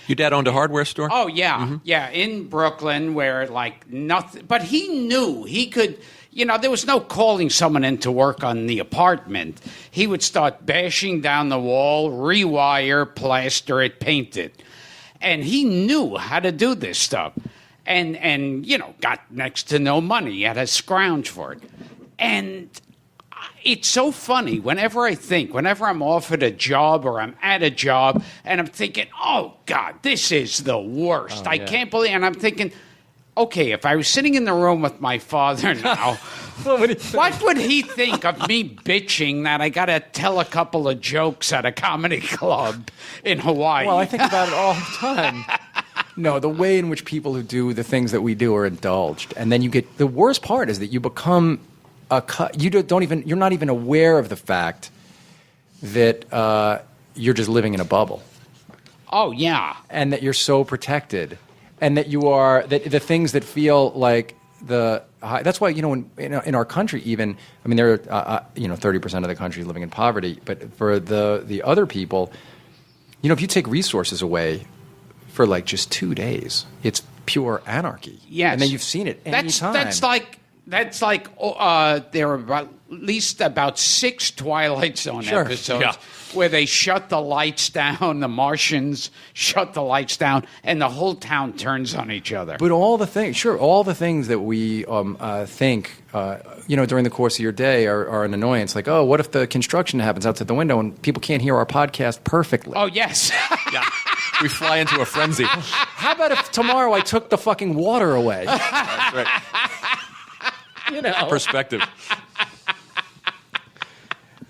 Your dad owned a hardware store? Oh yeah, yeah, in Brooklyn, where nothing. But he knew he could. There was no calling someone in to work on the apartment. He would start bashing down the wall, rewire, plaster it, paint it. and he knew how to do this stuff. And got next to no money. He had to scrounge for it. And it's so funny whenever I'm offered a job or I'm at a job and I'm thinking, oh, God, this is the worst. I can't believe, and I'm thinking, okay, if I was sitting in the room with my father now, what would he think of me bitching that I got to tell a couple of jokes at a comedy club in Hawaii? Well, I think about it all the time. No, the way in which people who do the things that we do are indulged, and then you get the worst part is that you become you're not even aware of the fact that you're just living in a bubble. Oh yeah, and that you're so protected, and that you are that the things that feel like the that's why in our country even there are 30% of the country living in poverty, but for the other people, if you take resources away for like just 2 days, it's pure anarchy. Yes. And then you've seen it any time. That's like there are at least about 6 Twilight Zone episodes where they shut the lights down, the Martians shut the lights down, and the whole town turns on each other. But all the things that we think, during the course of your day are an annoyance. Like, oh, what if the construction happens outside the window and people can't hear our podcast perfectly? Oh, yes. Yeah. We fly into a frenzy. How about if tomorrow I took the fucking water away? That's right. Perspective.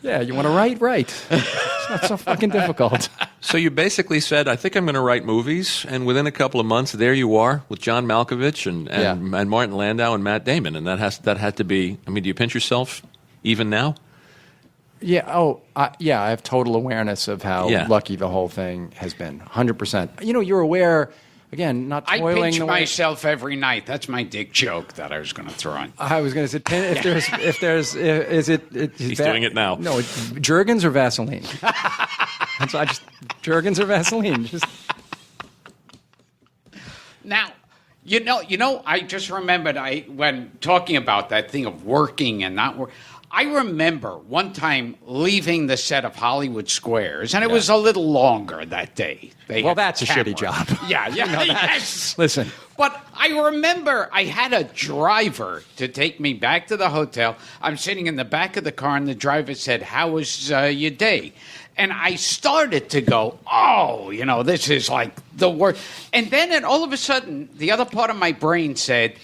Yeah, you want to write? Right. It's not so fucking difficult. So you basically said, I think I'm going to write movies, and within a couple of months, there you are with John Malkovich and Martin Landau and Matt Damon, and that had to be. Do you pinch yourself even now? Yeah. Oh, I have total awareness of how lucky the whole thing has been. 100%. You're aware. Again, not toiling. I pinch myself every night. That's my dick joke that I was going to throw in. I was going to say, He's doing it now. No, Jergens or Vaseline. Jergens or Vaseline. Now, I just remembered when talking about that thing of working and not working. I remember one time leaving the set of Hollywood Squares, and it was a little longer that day. That's a shitty job. Yeah, yes. Listen. But I remember I had a driver to take me back to the hotel. I'm sitting in the back of the car, and the driver said, "How was your day?" And I started to go, oh, this is like the worst. And then all of a sudden, the other part of my brain said,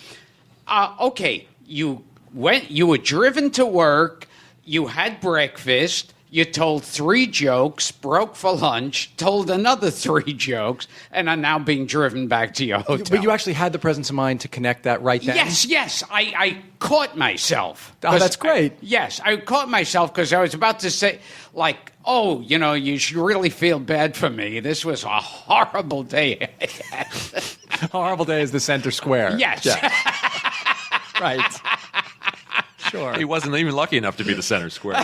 okay, you were driven to work, you had breakfast, you told 3 jokes, broke for lunch, told another 3 jokes, and are now being driven back to your hotel. But you actually had the presence of mind to connect that right then? Yes. I caught myself. Oh, that's great. I caught myself because I was about to say, like, oh, you should really feel bad for me. This was a horrible day. Horrible day is the center square. Yes. Yeah. Right. Sure. He wasn't even lucky enough to be the center square.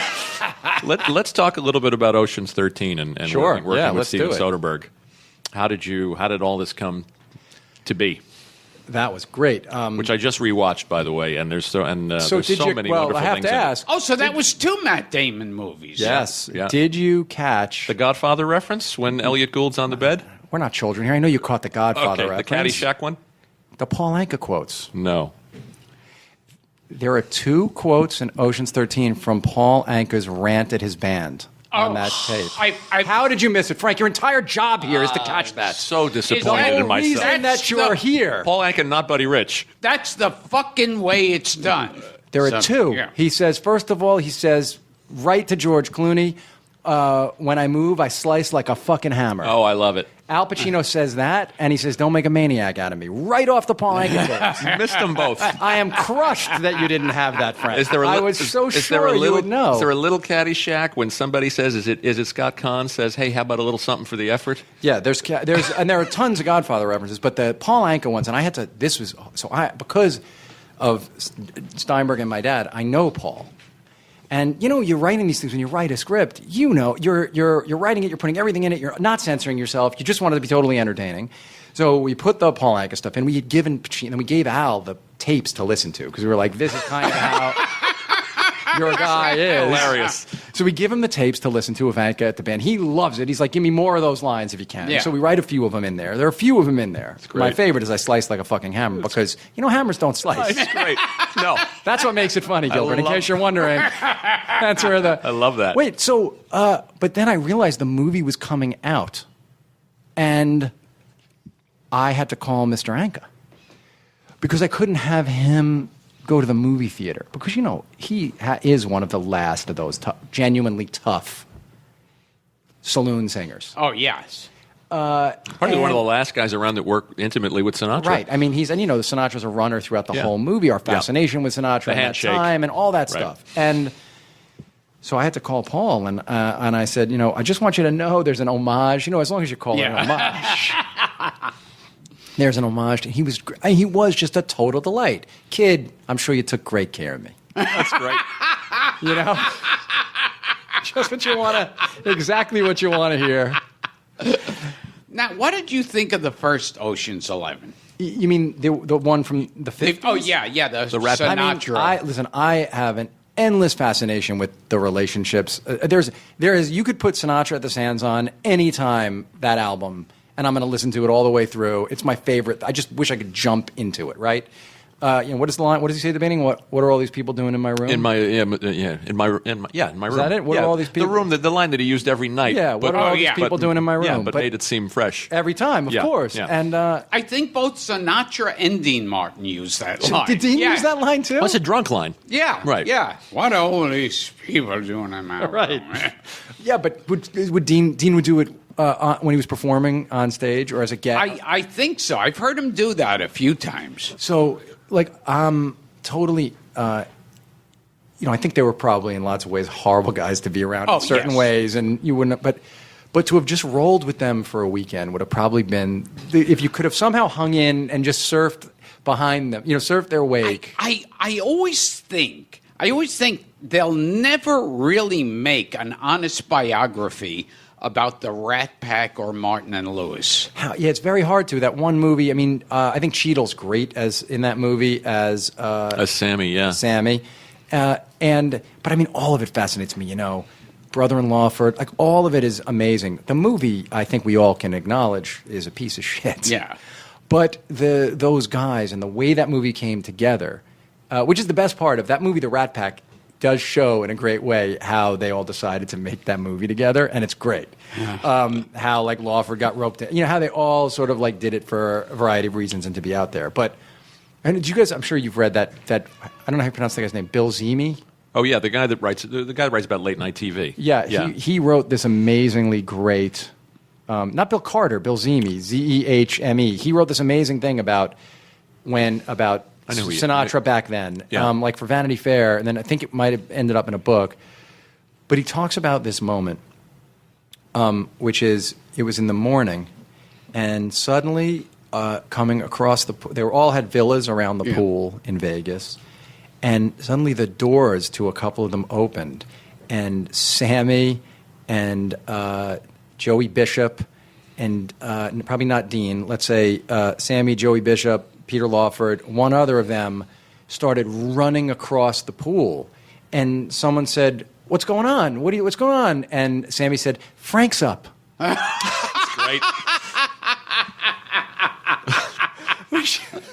Let's talk a little bit about Ocean's 13 and working with Steven Soderbergh. How did all this come to be? That was great. Which I just rewatched, by the way, and there's so many wonderful things. Well, I have to ask. Oh, so that was 2 Matt Damon movies. Yes. Yeah. Did you catch the Godfather reference when Elliot Gould's on the bed? We're not children here. I know you caught the Godfather reference. The Caddyshack one? The Paul Anka quotes. No. There are 2 quotes in Ocean's 13 from Paul Anka's rant at his band on that tape. How did you miss it, Frank? Your entire job here is to catch that. So disappointed in myself. Reason that you are here. Paul Anka, not Buddy Rich. That's the fucking way it's done. There are 2. Yeah. He says, first of all, right to George Clooney, when I move, I slice like a fucking hammer. Oh, I love it. Al Pacino says that, and he says, don't make a maniac out of me. Right off the Paul Anka quotes. You missed them both. I am crushed that you didn't have that, Frank. I was so sure you would know. Is there a little Caddyshack when somebody says, is it Scott Conn says, hey, how about a little something for the effort? Yeah, and there are tons of Godfather references, but the Paul Anka ones, and because of Steinberg and my dad, I know Paul. And you're writing these things when you write a script. You're writing it. You're putting everything in it. You're not censoring yourself. You just want it to be totally entertaining. So we put the Paul Anka stuff in. We gave Al the tapes to listen to because we were like, this is kind of how. your guy is. Hilarious. So we give him the tapes to listen to Ivanka at the band. He loves it. He's like, give me more of those lines if you can. Yeah. So we write a few of them in there. There are a few of them in there. great. My favorite is I slice like a fucking hammer because, hammers don't slice. It's great. No. That's what makes it funny, Gilbert, in case you're wondering. That's where I love that. Wait, so, but then I realized the movie was coming out, and I had to call Mr. Anka because I couldn't have him go to the movie theater because, he is one of the last of those genuinely tough saloon singers. Oh, yes. Probably one of the last guys around that worked intimately with Sinatra. Right. I mean, Sinatra's a runner throughout the whole movie, our fascination with Sinatra The and that handshake. time and all that Right. stuff. And so I had to call Paul, and I said, I just want you to know there's an homage. As long as you call it an homage. There's an homage. He was just a total delight. Kid, I'm sure you took great care of me. That's great. Just what you want to, exactly what you want to hear. Now, what did you think of the first Ocean's 11? You mean the one from the 50s? Oh, yeah, the Rat Pack. Sinatra. I have an endless fascination with the relationships. You could put Sinatra at the Sands on any time, that album, and I'm going to listen to it all the way through. It's my favorite. I just wish I could jump into it, right? What is the line? What does he say at the beginning? What are all these people doing in my room? In my room. Is that it? What are all these people? The room, the line that he used every night. Yeah, what are all these people doing in my room? Yeah, but made it seem fresh. Every time, of course. Yeah. And I think both Sinatra and Dean Martin used that line. did Dean use that line too? What's a drunk line? Yeah. Right. Yeah. What are all these people doing in my room? Right. Yeah, but would Dean would do it when he was performing on stage or as a guest? I think so. I've heard him do that a few times. So, I'm totally, I think they were probably in lots of ways horrible guys to be around in certain ways, and you wouldn't, but to have just rolled with them for a weekend would have probably been, if you could have somehow hung in and just surfed behind them, surfed their wake. I always think they'll never really make an honest biography about the Rat Pack or Martin and Lewis. Yeah, it's very hard to. That one movie, I mean, I think Cheadle's great in that movie as Sammy, yeah. Sammy. But I mean, all of it fascinates me, Brother-in-law all of it is amazing. The movie, I think we all can acknowledge, is a piece of shit. Yeah. But those guys and the way that movie came together, which is the best part of that movie, The Rat Pack, does show in a great way how they all decided to make that movie together, and it's great. How Lawford got roped in, how they all sort of did it for a variety of reasons and to be out there. And did you guys? I'm sure you've read that. I don't know how you pronounce that guy's name. Bill Zimi. Oh yeah, the guy that writes about late night TV. Yeah. He wrote this amazingly great. Not Bill Carter, Bill Zimi, Zehme. He wrote this amazing thing about Sinatra back then, for Vanity Fair, and then I think it might have ended up in a book. But he talks about this moment, which is it was in the morning, and suddenly coming across they all had villas around the pool in Vegas, and suddenly the doors to a couple of them opened, and Sammy and Joey Bishop, and probably not Dean, let's say Sammy, Joey Bishop, Peter Lawford, one other of them started running across the pool. And someone said, "What's going on? What's going on?" And Sammy said, "Frank's up." That's great.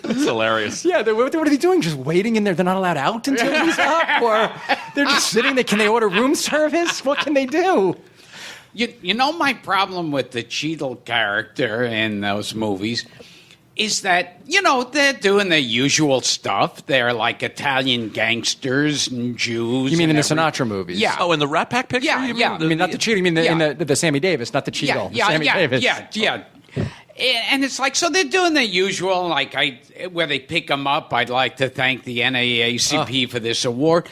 That's hilarious. Yeah, what are they doing? Just waiting in there? They're not allowed out until he's up? Or they're just sitting there? Can they order room service? What can they do? You know my problem with the Cheadle character in those movies is that, they're doing their usual stuff. They're like Italian gangsters and Jews. You mean in the everything. Sinatra movies? Yeah. Oh, in the Rat Pack picture? Yeah, you yeah. mean I mean, not the Cheadle. You mean in the Sammy Davis, not the Cheadle. Sammy Davis. Yeah. And it's so they're doing their usual, where they pick them up. I'd like to thank the NAACP for this award.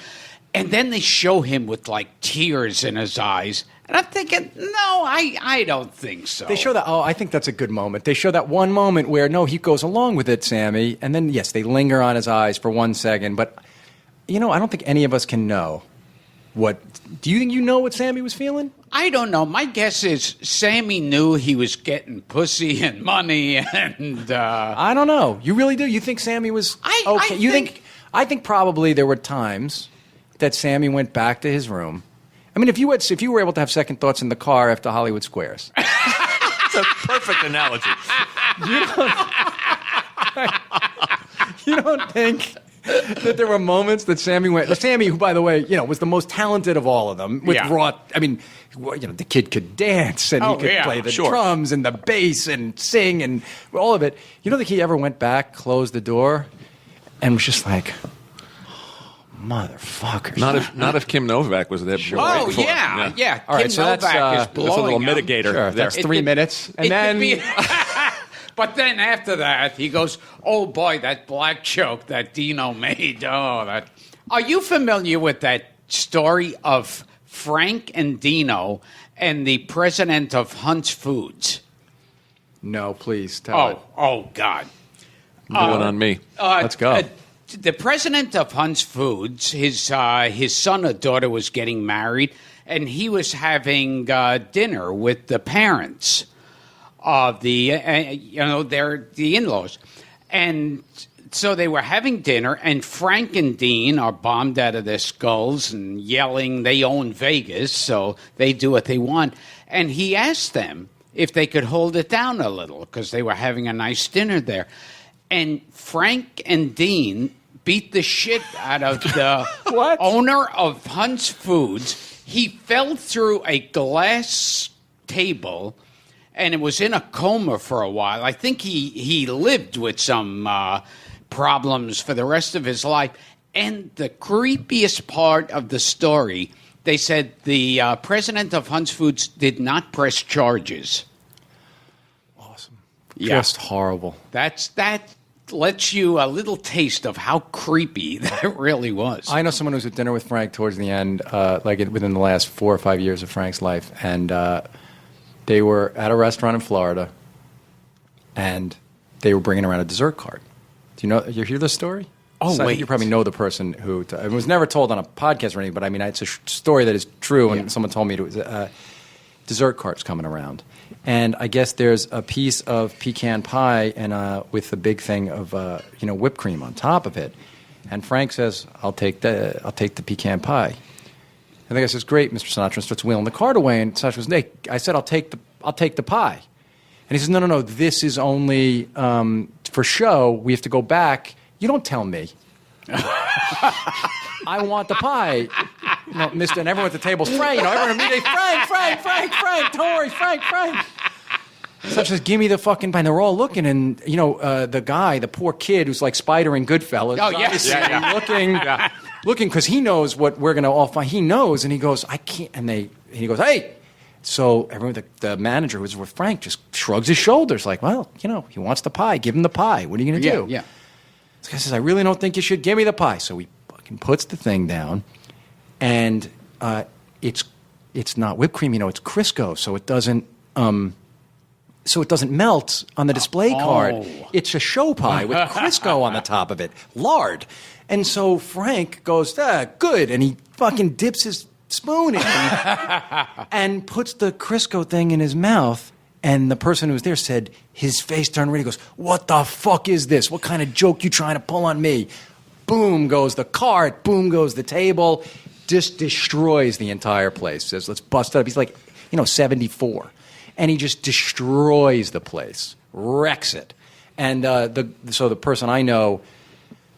And then they show him with tears in his eyes. And I'm thinking, no, I don't think so. They show that. Oh, I think that's a good moment. They show that one moment where no, he goes along with it, Sammy, and then yes, they linger on his eyes for 1 second. But I don't think any of us can know what. Do you think you know what Sammy was feeling? I don't know. My guess is Sammy knew he was getting pussy and money, and I don't know. You really do? You think Sammy was okay? I think probably there were times that Sammy went back to his room. I mean, if you were able to have second thoughts in the car after Hollywood Squares. That's a perfect analogy. You don't think that there were moments that Sammy who, by the way, was the most talented of all of them with raw. I mean, the kid could dance and he could play the drums and the bass and sing and all of it. You don't think he ever went back, closed the door, and was just like, motherfuckers. Not if Kim Novak was there. Sure. Oh, yeah. All right, Kim so Novak that's is blowing a little him. mitigator. Sure, there. that's 3 minutes. And then... But then after that, he goes, oh, boy, that black joke that Dino made. Oh, that. Are you familiar with that story of Frank and Dino and the president of Hunt's Foods? No, please, tell it. Oh, God. Do it on me. Let's go. The president of Hunt's Foods, his son or daughter was getting married, and he was having dinner with the parents of the in-laws, and so they were having dinner. And Frank and Dean are bombed out of their skulls and yelling. They own Vegas, so they do what they want. And he asked them if they could hold it down a little because they were having a nice dinner there. And Frank and Dean beat the shit out of the owner of Hunt's Foods. He fell through a glass table, and it was in a coma for a while. I think he lived with some problems for the rest of his life. And the creepiest part of the story, they said the president of Hunt's Foods did not press charges. Awesome. Yeah. Just horrible. That lets you a little taste of how creepy that really was. I know someone who was at dinner with Frank towards the end, within the last 4 or 5 years of Frank's life, and they were at a restaurant in Florida, and they were bringing around a dessert cart. You hear this story? Oh, so I wait. think you probably know the person who... it was never told on a podcast or anything, but I mean, it's a story that is true, and someone told me it was dessert carts coming around. And I guess there's a piece of pecan pie and with a big thing of whipped cream on top of it. And Frank says, "I'll take the pecan pie." And the guy says, "Great, Mr. Sinatra," and starts wheeling the cart away. And Sinatra goes, "Nick, I said I'll take the pie." And he says, "No, this is only for show. We have to go back. You don't tell me. I want the pie." No, Mister, and everyone at the table's Frank. Everyone immediately, Frank. Don't worry, Frank. So says, "Give me the fucking pie." And they're all looking, and the guy, the poor kid who's like Spider in Goodfellas. Oh yes, looking because he knows what we're gonna all find. He knows, and he goes, "I can't." And he goes, "Hey." So everyone, the manager who was with Frank, just shrugs his shoulders, like, "Well, he wants the pie. Give him the pie. What are you gonna do?" Yeah. This guy says, "I really don't think you should. Give me the pie." So he fucking puts the thing down. And it's not whipped cream, it's Crisco, so it doesn't melt on the display card. It's a show pie with Crisco on the top of it, lard. And so Frank goes, "Good," and he fucking dips his spoon in and puts the Crisco thing in his mouth. And the person who was there said his face turned red. He goes, "What the fuck is this? What kind of joke you trying to pull on me?" Boom goes the cart. Boom goes the table. Just destroys the entire place. Says, "Let's bust it up." He's like, 74. And he just destroys the place. Wrecks it. And so the person I know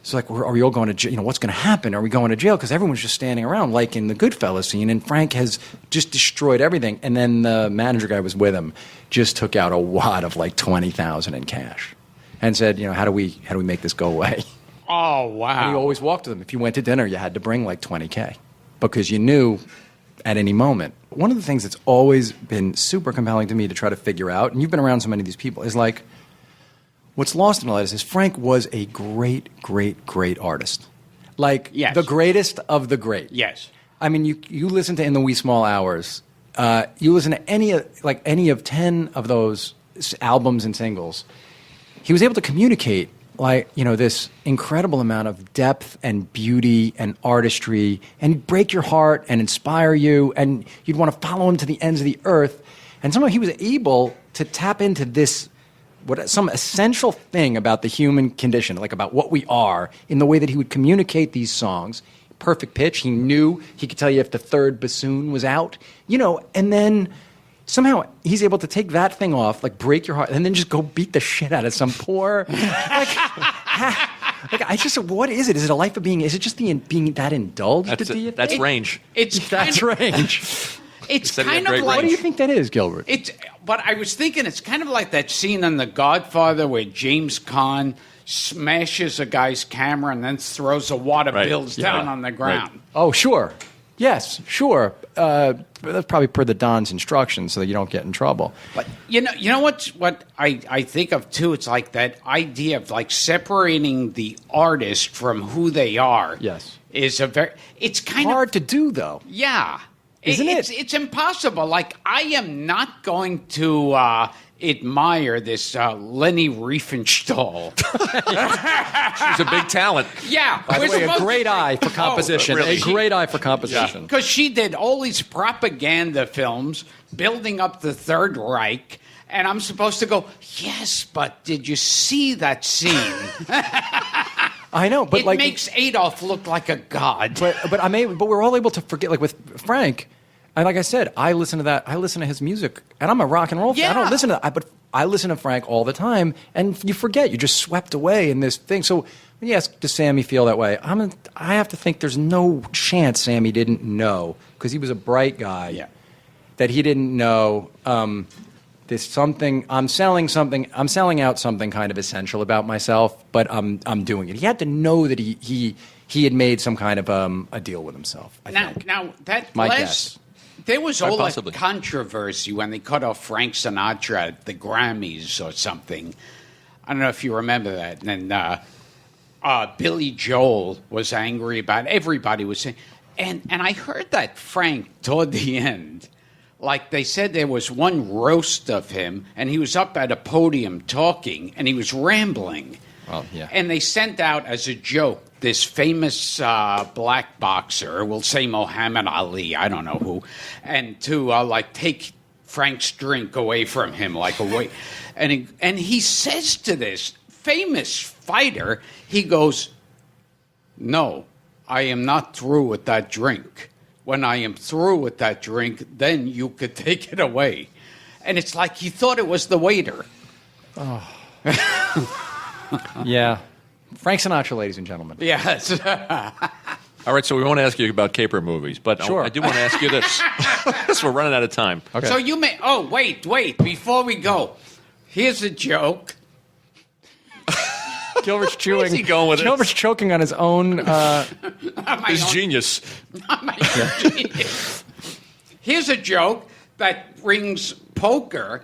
is like, "Are we all going to jail? What's going to happen? Are we going to jail?" Because everyone's just standing around like in the Goodfellas scene. And Frank has just destroyed everything. And then the manager guy was with him, just took out a wad of like $20,000 in cash. And said, how do we make this go away? Oh, wow. And he always walked with them. If you went to dinner, you had to bring like $20K. Because you knew at any moment. One of the things that's always been super compelling to me to try to figure out, and you've been around so many of these people, is like, what's lost in all that is Frank was a great, great, great artist. Like, the greatest of the great. Yes. I mean, you listen to In the Wee Small Hours, you listen to any of 10 of those albums and singles, he was able to communicate this incredible amount of depth and beauty and artistry, and he'd break your heart and inspire you, and you'd want to follow him to the ends of the earth. And somehow he was able to tap into this, some essential thing about the human condition, like about what we are, in the way that he would communicate these songs, perfect pitch. He knew he could tell you if the third bassoon was out, and then somehow he's able to take that thing off, like break your heart, and then just go beat the shit out of some poor, what is it? Is it a life of being? Is it just being that indulged? That's range. That's range. It's kind of like. What do you think that is, Gilbert? But I was thinking it's kind of like that scene in The Godfather where James Caan smashes a guy's camera and then throws a wad of bills down on the ground. Right. Oh, sure. Yes, sure. That's probably per the Don's instructions so that you don't get in trouble. But you know what I think of too? It's like that idea of like separating the artist from who they are. Yes. It's kind of hard to do though. Yeah. Isn't it? It's impossible. Like, I am not going to admire this Leni Riefenstahl. She's a big talent. Yeah. By the way, a great eye for composition. Really? A great eye for composition. Because she did all these propaganda films building up the Third Reich, and I'm supposed to go, yes, but did you see that scene? I know, but it makes Adolf look like a god. But we're all able to forget. Like with Frank, and like I said, I listen to that. I listen to his music, and I'm a rock and roll fan. I don't listen to that, but I listen to Frank all the time, and you forget. You're just swept away in this thing. So yes, does Sammy feel that way? I have to think there's no chance Sammy didn't know, because he was a bright guy. Yeah. That he didn't know. There's something I'm selling out something kind of essential about myself, but I'm doing it. He had to know that he had made some kind of a deal with himself. Now that my guess. There was all that possibly. controversy when they cut off Frank Sinatra at the Grammys or something. I don't know if you remember that. And Billy Joel was angry about it. Everybody was saying, and I heard that Frank toward the end. Like they said there was one roast of him, and he was up at a podium talking, and he was rambling. Well, yeah. And they sent out as a joke this famous black boxer, we'll say Muhammad Ali, I don't know who, and to take Frank's drink away from him, and he says to this famous fighter, he goes, "No, I am not through with that drink. When I am through with that drink, then you could take it away." And it's like he thought it was the waiter. Oh. Yeah. Frank Sinatra, ladies and gentlemen. Yes. All right, so we want to ask you about caper movies, but sure. I do want to ask you this. So we're running out of time. Okay. So you may... Oh, wait. Before we go, here's a joke. Gilbert's chewing. Where's he going with Gilbert's choking on his own... His genius. Here's a joke that brings poker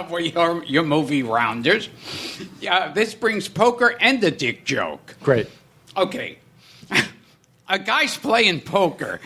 for your movie rounders. This brings poker and a dick joke. Great. Okay. A guy's playing poker.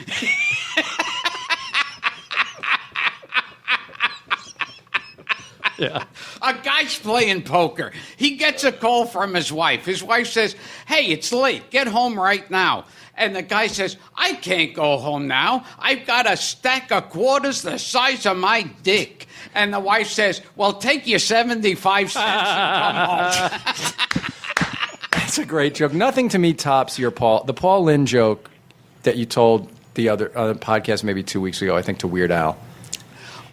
Yeah. A guy's playing poker. He gets a call from his wife. His wife says, "Hey, it's late. Get home right now." And the guy says, "I can't go home now. I've got a stack of quarters the size of my dick." And the wife says, "Well, take your 75 cents and come home." That's a great joke. Nothing to me tops the Paul Lynde joke that you told the other podcast maybe 2 weeks ago, I think, to Weird Al.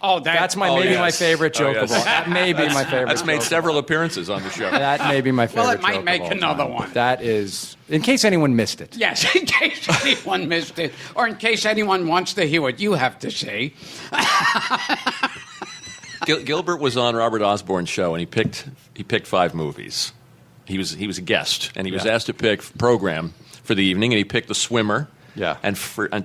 Oh, that's my favorite joke of all. That may be my favorite. That's made several appearances on the show. That may be my favorite. Well, it might joke make of all another time. one. That is, in case anyone missed it. Yes, in case anyone missed it, or in case anyone wants to hear what you have to say. Gilbert was on Robert Osborne's show, and he picked 5 movies. He was a guest, and he was asked to pick program for the evening, and he picked The Swimmer. Yeah. And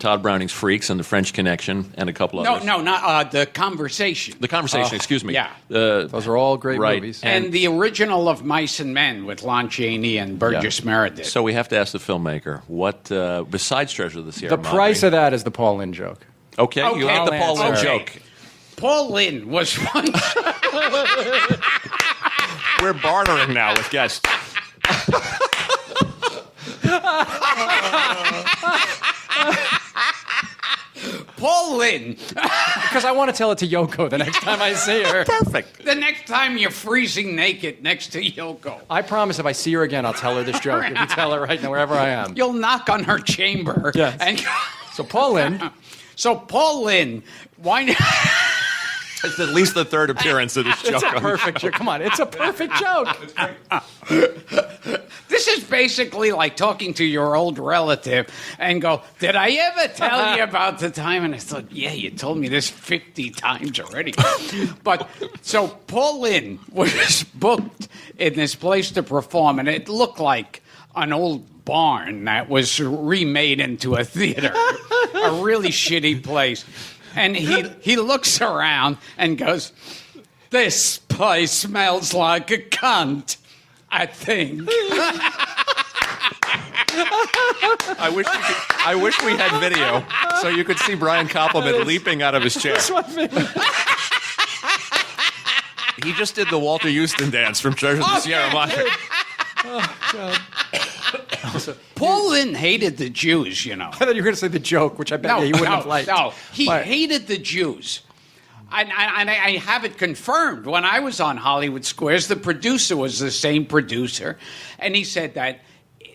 Todd Browning's Freaks and The French Connection and a couple others. No, not The Conversation. The Conversation, excuse me. Yeah. Those are all great movies. And the original of Mice and Men with Lon Chaney and Burgess Meredith. So we have to ask the filmmaker, what, besides Treasure of the Sierra Madre... The price of that is the Paul Lynde joke. Okay, you have the Paul Lynde joke. Paul Lynde was once... We're bartering now with guests. Paul Lynde. because I want to tell it to Yoko the next time I see her. Perfect. The next time you're freezing naked next to Yoko. I promise if I see her again, I'll tell her this joke. If you tell her right now, wherever I am. You'll knock on her chamber. Yes. And So Paul Lynde. So Paul Lynde, why not? It's at least the third appearance of this joke. It's a perfect joke. Come on, it's a perfect joke. This is basically like talking to your old relative and go, did I ever tell you about the time? And I thought, yeah, you told me this 50 times already. But so Paul Lynde was booked in this place to perform, and it looked like an old barn that was remade into a theater, a really shitty place. And he looks around and goes, this place smells like a cunt, I think. I wish we had video so you could see Brian Koppelman leaping out of his chair. He just did the Walter Houston dance from Treasure of the Sierra Madre. Oh, God. Paul Lynde hated the Jews, you know. I thought you were going to say the joke, which I bet you wouldn't have liked. No, he hated the Jews. And I have it confirmed. When I was on Hollywood Squares, the producer was the same producer. And he said that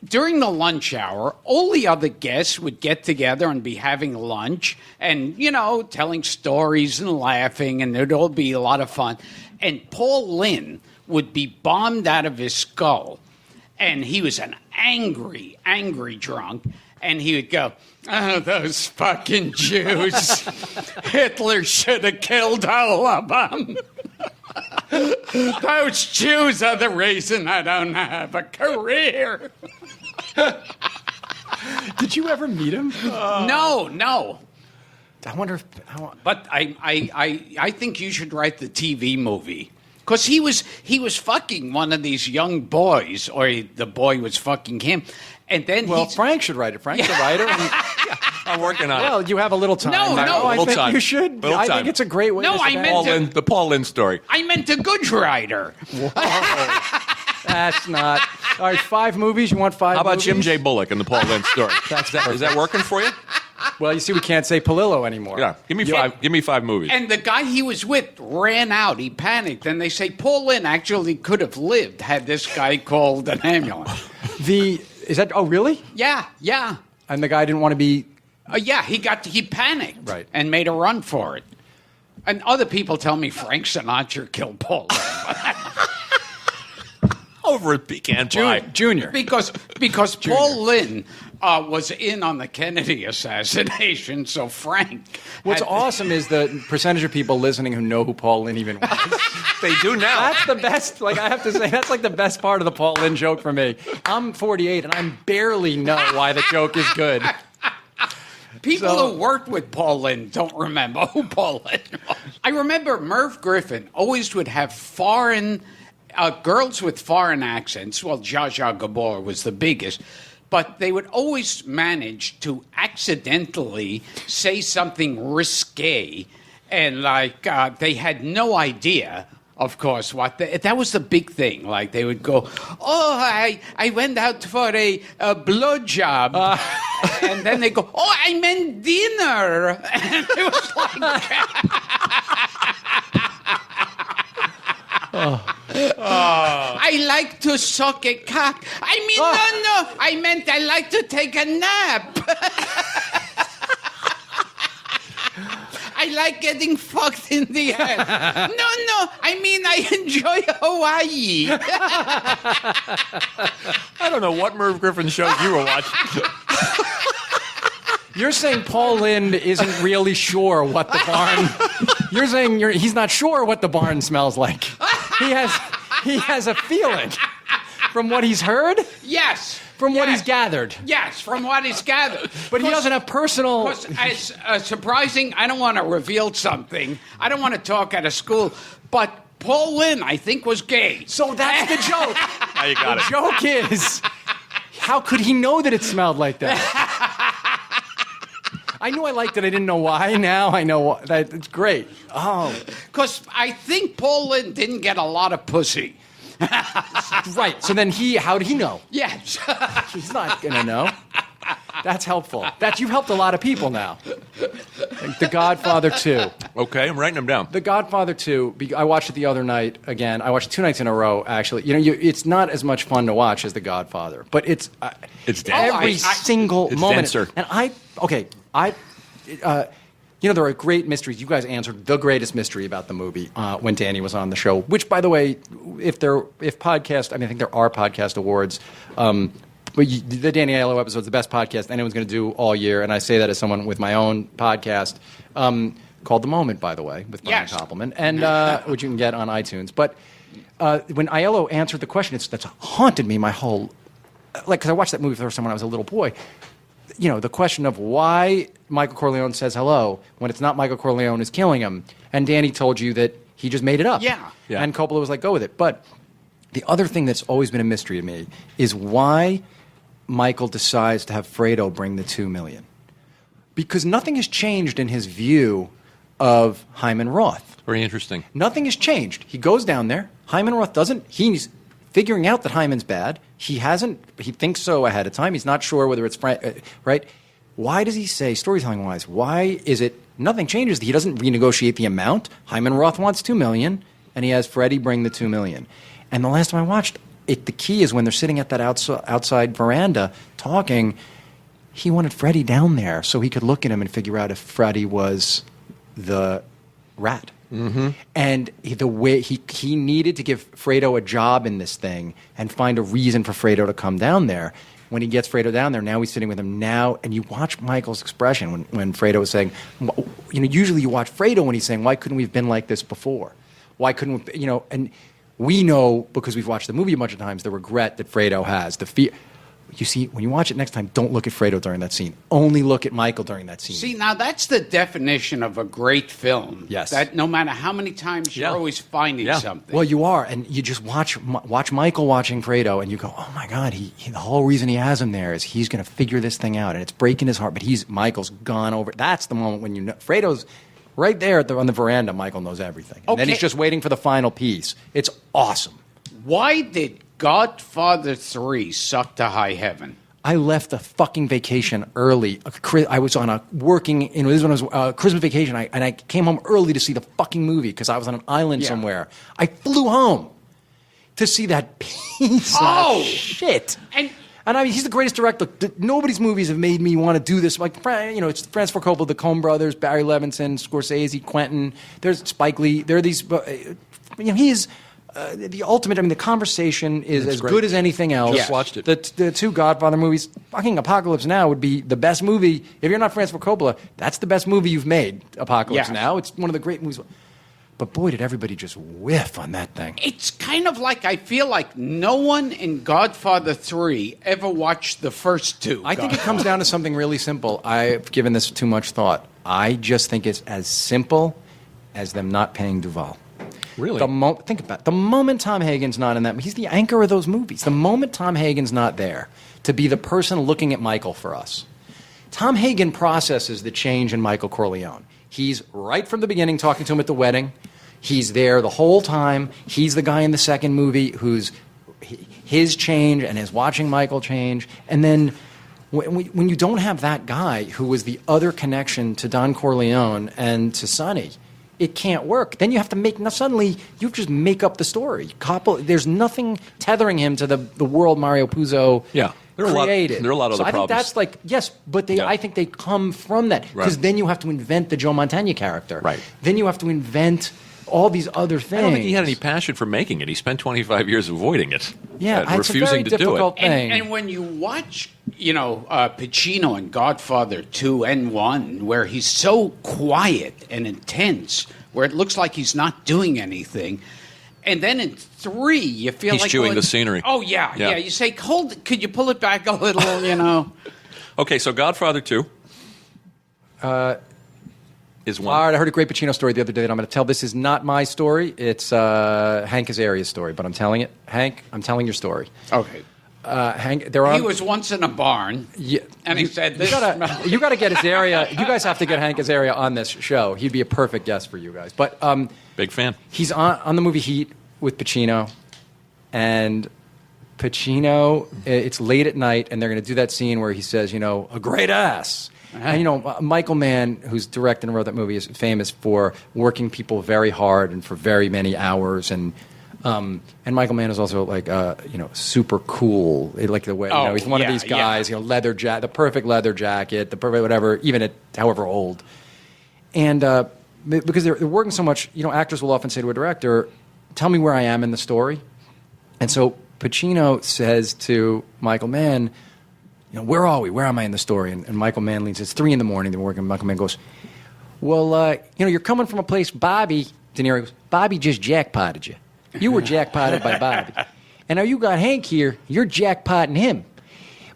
during the lunch hour, all the other guests would get together and be having lunch and, you know, telling stories and laughing, and there'd all be a lot of fun. And Paul Lynde would be bombed out of his skull. And he was an angry, angry drunk. And he would go, oh, those fucking Jews. Hitler should have killed all of them. Those Jews are the reason I don't have a career. Did you ever meet him? No. I wonder if... But I think you should write the TV movie. Because he was fucking one of these young boys, or the boy was fucking him. And then Frank should write it. Frank's the writer. And, I'm working on it. well, you have a little time. I think you should. I think it's a great way to spend the Paul Lynde story. I meant a good writer. That's not... All right, 5 movies. You want 5 How about movies? Jim J. Bullock and the Paul Lynde story? Is that working for you? Well, you see, we can't say Palillo anymore. Yeah, give me 5 movies. And the guy he was with ran out. He panicked. And they say Paul Lynde actually could have lived had this guy called an ambulance. Oh, really? Yeah. And the guy didn't want to be... Yeah, he panicked. Right. And made a run for it. And other people tell me Frank Sinatra killed Paul Lynde. Over at Pecan Pie. Junior. Because Paul Lynde was in on the Kennedy assassination, so Frank... What's awesome is the percentage of people listening who know who Paul Lynde even was. They do now. That's the best. Like, I have to say, that's like the best part of the Paul Lynde joke for me. I'm 48, and I barely know why the joke is good. People who worked with Paul Lynde don't remember who Paul Lynde was. I remember Merv Griffin always would have foreign... girls with foreign accents. Well, Zsa Zsa Gabor was the biggest. But they would always manage to accidentally say something risque. And, they had no idea, of course, that was the big thing. Like, they would go, I went out for a blowjob. And then they go, I meant dinner. And it was like... I like to suck a cock. I mean, no. I meant I like to take a nap. I like getting fucked in the head. No. I mean, I enjoy Hawaii. I don't know what Merv Griffin shows you were watching. You're saying Paul Lynde isn't really sure what the barn... You're saying he's not sure what the barn smells like. He has a feeling from what he's heard? Yes. From what he's gathered? Yes, from what he's gathered. But he doesn't have personal... It's surprising, I don't want to reveal something. I don't want to talk at a school, but Paul Lynde, I think, was gay. So that's the joke. Now you got it. The joke is, how could he know that it smelled like that? I knew I liked it. I didn't know why. Now I know that it's great. Oh. Because I think Paul Lynde didn't get a lot of pussy. Right. So then how did he know? Yes. He's not going to know. That's helpful. You've helped a lot of people now. The Godfather 2. Okay, I'm writing them down. The Godfather 2, I watched it the other night again. I watched it 2 nights in a row, actually. It's not as much fun to watch as The Godfather, but it's dense. every single moment. Denser. And there are great mysteries. You guys answered the greatest mystery about the movie when Danny was on the show, which, by the way, I think there are podcast awards. But the Danny Aiello episode is the best podcast anyone's going to do all year, and I say that as someone with my own podcast called The Moment, by the way, with Brian Koppelman, and which you can get on iTunes. But when Aiello answered the question, that's haunted me my whole because I watched that movie for the first time when I was a little boy. The question of why Michael Corleone says hello when it's not Michael Corleone is killing him, and Danny told you that he just made it up. Yeah. And Coppola was like, go with it. But the other thing that's always been a mystery to me is why Michael decides to have Fredo bring the $2 million. Because nothing has changed in his view of Hyman Roth. Very interesting. Nothing has changed. He goes down there. Hyman Roth doesn't. He's figuring out that Hyman's bad. He thinks so ahead of time. He's not sure whether it's right. Why does he say, storytelling-wise, why is it nothing changes? He doesn't renegotiate the amount. Hyman Roth wants $2 million, and he has Freddie bring the $2 million. And the last time I watched it, the key is when they're sitting at that outside veranda talking, he wanted Freddie down there so he could look at him and figure out if Freddie was the rat. Mm-hmm. And the way he needed to give Fredo a job in this thing and find a reason for Fredo to come down there. When he gets Fredo down there, now he's sitting with him now, and you watch Michael's expression when Fredo was saying, usually you watch Fredo when he's saying, why couldn't we have been like this before? Why couldn't we, and we know, because we've watched the movie a bunch of times, the regret that Fredo has, the fear. You see, when you watch it next time, don't look at Fredo during that scene. Only look at Michael during that scene. See, now that's the definition of a great film. Yes. That no matter how many times you're always finding something. Well, you are, and you just watch Michael watching Fredo, and you go, oh my God, the whole reason he has him there is he's going to figure this thing out, and it's breaking his heart, but Michael's gone over. That's the moment when you know. Fredo's right there on the veranda. Michael knows everything. And then he's just waiting for the final piece. It's awesome. Why did Godfather 3 suck to high heaven? I left the fucking vacation early. I was on a working, this is when I was Christmas vacation, and I came home early to see the fucking movie because I was on an island somewhere. I flew home to see that piece of shit. And I mean, he's the greatest director. Nobody's movies have made me want to do this. Like, it's Francis Ford Coppola, the Coen brothers, Barry Levinson, Scorsese, Quentin. There's Spike Lee. There are these. He is the ultimate. I mean, the conversation is as good as anything else. Just watched it. The two Godfather movies. Fucking Apocalypse Now would be the best movie. If you're not Francis Ford Coppola, that's the best movie you've made. Apocalypse Now. It's one of the great movies. But boy, did everybody just whiff on that thing. It's kind of like, I feel like no one in Godfather 3 ever watched the first two. I think it comes down to something really simple. I've given this too much thought. I just think it's as simple as them not paying Duvall. Really? Think about it. The moment Tom Hagen's not in that, he's the anchor of those movies. The moment Tom Hagen's not there to be the person looking at Michael for us, Tom Hagen processes the change in Michael Corleone. He's right from the beginning talking to him at the wedding. He's there the whole time. He's the guy in the second movie who's his change and is watching Michael change. And then when you don't have that guy who was the other connection to Don Corleone and to Sonny, it can't work. Then you have to suddenly you just make up the story. There's nothing tethering him to the world Mario Puzo created. There are a lot of other I think problems. that's yes, but I think they come from that. Because then you have to invent the Joe Mantegna character. Right. Then you have to invent all these other things. I don't think he had any passion for making it. He spent 25 years avoiding it. Yeah, and it's refusing a very to do difficult it. thing. And when you watch, Pacino in Godfather 2 and 1, where he's so quiet and intense, where it looks like he's not doing anything, and then in 3, you feel he's like chewing the scenery. Oh yeah. You say, could you pull it back a little? Okay, so Godfather 2. Is one. All right, I heard a great Pacino story the other day that I'm going to tell. This is not my story. It's Hank Azaria's story, but I'm telling it. Hank, I'm telling your story. Okay. Hank, he was once in a barn, and he said, "This you got to get Azaria. You guys have to get Hank Azaria on this show. He'd be a perfect guest for you guys." But big fan. He's on the movie Heat with Pacino, and Pacino, it's late at night, and they're going to do that scene where he says, a great ass. And, Michael Mann, who's directed and wrote that movie, is famous for working people very hard and for very many hours. And Michael Mann is also super cool. Like the way he's one of these guys. Leather jacket, the perfect leather jacket, the perfect whatever, even at however old. And because they're working so much, actors will often say to a director, "Tell me where I am in the story." And so Pacino says to Michael Mann, "Where are we? Where am I in the story?" And Michael Mann leans. It's 3 a.m. They're working. Michael Mann goes, "Well, you're coming from a place. Bobby." De Niro goes, "Bobby just jackpotted you. You were jackpotted by Bobby. And now you got Hank here, you're jackpotting him.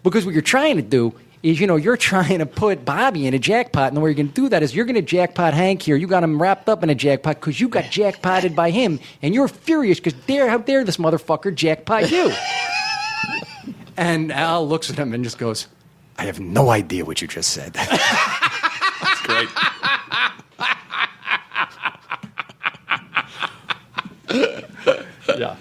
Because what you're trying to do is, you're trying to put Bobby in a jackpot. And the way you're going to do that is you're going to jackpot Hank here. You got him wrapped up in a jackpot because you got jackpotted by him. And you're furious because how dare this motherfucker jackpot you?" And Al looks at him and just goes, "I have no idea what you just said." That's great. Yeah.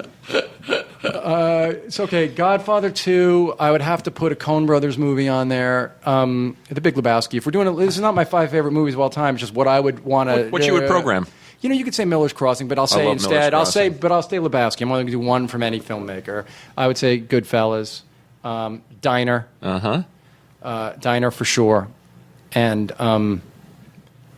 It's okay. Godfather 2, I would have to put a Coen Brothers movie on there. The Big Lebowski. If we're doing this is not my 5 favorite movies of all time. It's just what I would want to. What you would program? You could say Miller's Crossing, but I'll say instead. I'll stay Lebowski. I'm only going to do one from any filmmaker. I would say Goodfellas, Diner. Diner for sure, and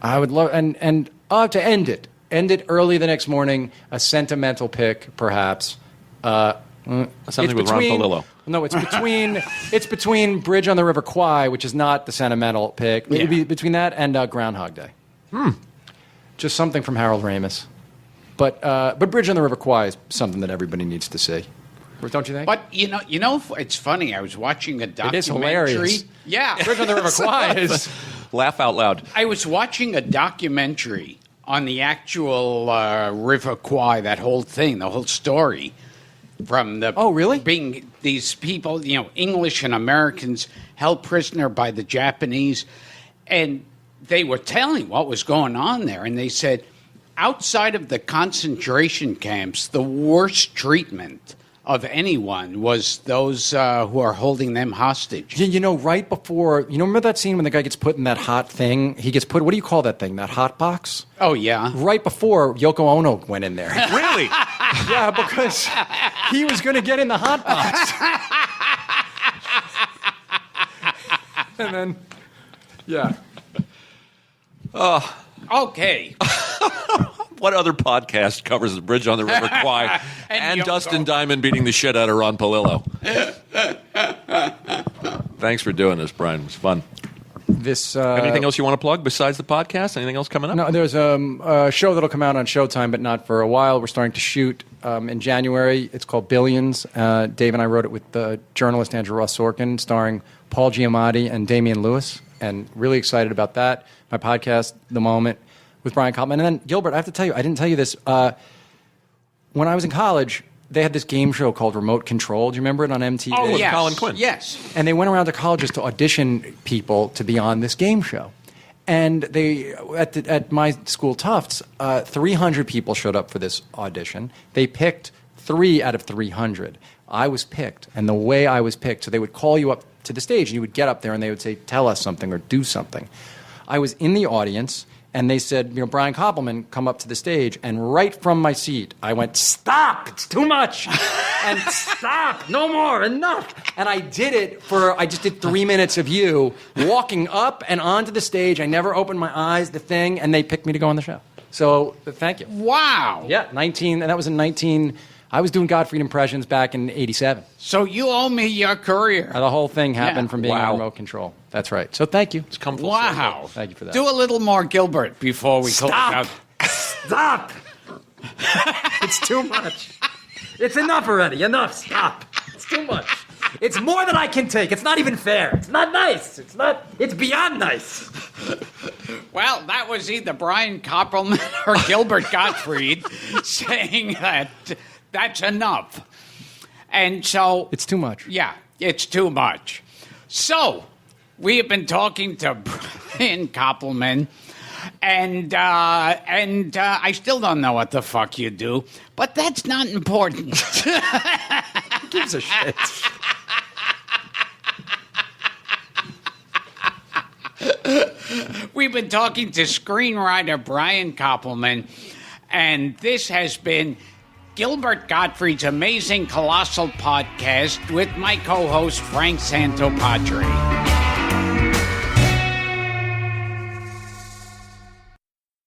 I would love and to end it. End it early the next morning. A sentimental pick, perhaps. Something with Ron Palillo. No, it's between Bridge on the River Kwai, which is not the sentimental pick. It would be between that and Groundhog Day. Just something from Harold Ramis. But Bridge on the River Kwai is something that everybody needs to see. Don't you think? But it's funny. I was watching a documentary. It is hilarious. Yeah, Bridge on the River Kwai is. Laugh out loud. I was watching a documentary on the actual River Kwai, that whole thing, the whole story, from the really being these people, English and Americans held prisoner by the Japanese, and they were telling what was going on there, and they said outside of the concentration camps, the worst treatment of anyone was those who are holding them hostage. Right before, remember that scene when the guy gets put in that hot thing? He gets put, what do you call that thing, that hot box? Oh, yeah. Right before Yoko Ono went in there. Really? Yeah, because he was going to get in the hot box. And then, yeah. Okay. What other podcast covers the Bridge on the River Kwai and Dustin Diamond beating the shit out of Ron Palillo? Thanks for doing this, Brian. It was fun. Anything else you want to plug besides the podcast? Anything else coming up? No, there's a show that'll come out on Showtime, but not for a while. We're starting to shoot in January. It's called Billions. Dave and I wrote it with the journalist Andrew Ross Sorkin, starring Paul Giamatti and Damian Lewis, and really excited about that. My podcast, The Moment, with Brian Koppelman. And then, Gilbert, I have to tell you, I didn't tell you this. When I was in college, they had this game show called Remote Control. Do you remember it on MTV? Oh, with yes. Colin Quinn. Yes. And they went around to colleges to audition people to be on this game show. And they, at my school, Tufts, 300 people showed up for this audition. They picked 3 out of 300. I was picked. And the way I was picked, so they would call you up to the stage, and you would get up there, and they would say, tell us something or do something. I was in the audience, and they said, Brian Koppelman, come up to the stage. And right from my seat, I went, stop, it's too much. And stop, no more, enough. And I just did 3 minutes of you walking up and onto the stage. I never opened my eyes, the thing, and they picked me to go on the show. So thank you. Wow. Yeah, and that was in 19, I was doing Gottfried impressions back in 87. So you owe me your career. The whole thing happened from being on remote control. That's right. So thank you. It's come full Wow. circle. Thank you for that. Do a little more Gilbert before we close out. Stop! It's too much. It's enough already. Enough. Stop. It's too much. It's more than I can take. It's not even fair. It's not nice. It's beyond nice. Well, that was either Brian Koppelman or Gilbert Gottfried saying that that's enough. And so... It's too much. Yeah, it's too much. So, we have been talking to Brian Koppelman, and I still don't know what the fuck you do, but that's not important. gives a shit? We've been talking to screenwriter Brian Koppelman, and this has been Gilbert Gottfried's Amazing Colossal podcast with my co-host Frank Santopadre.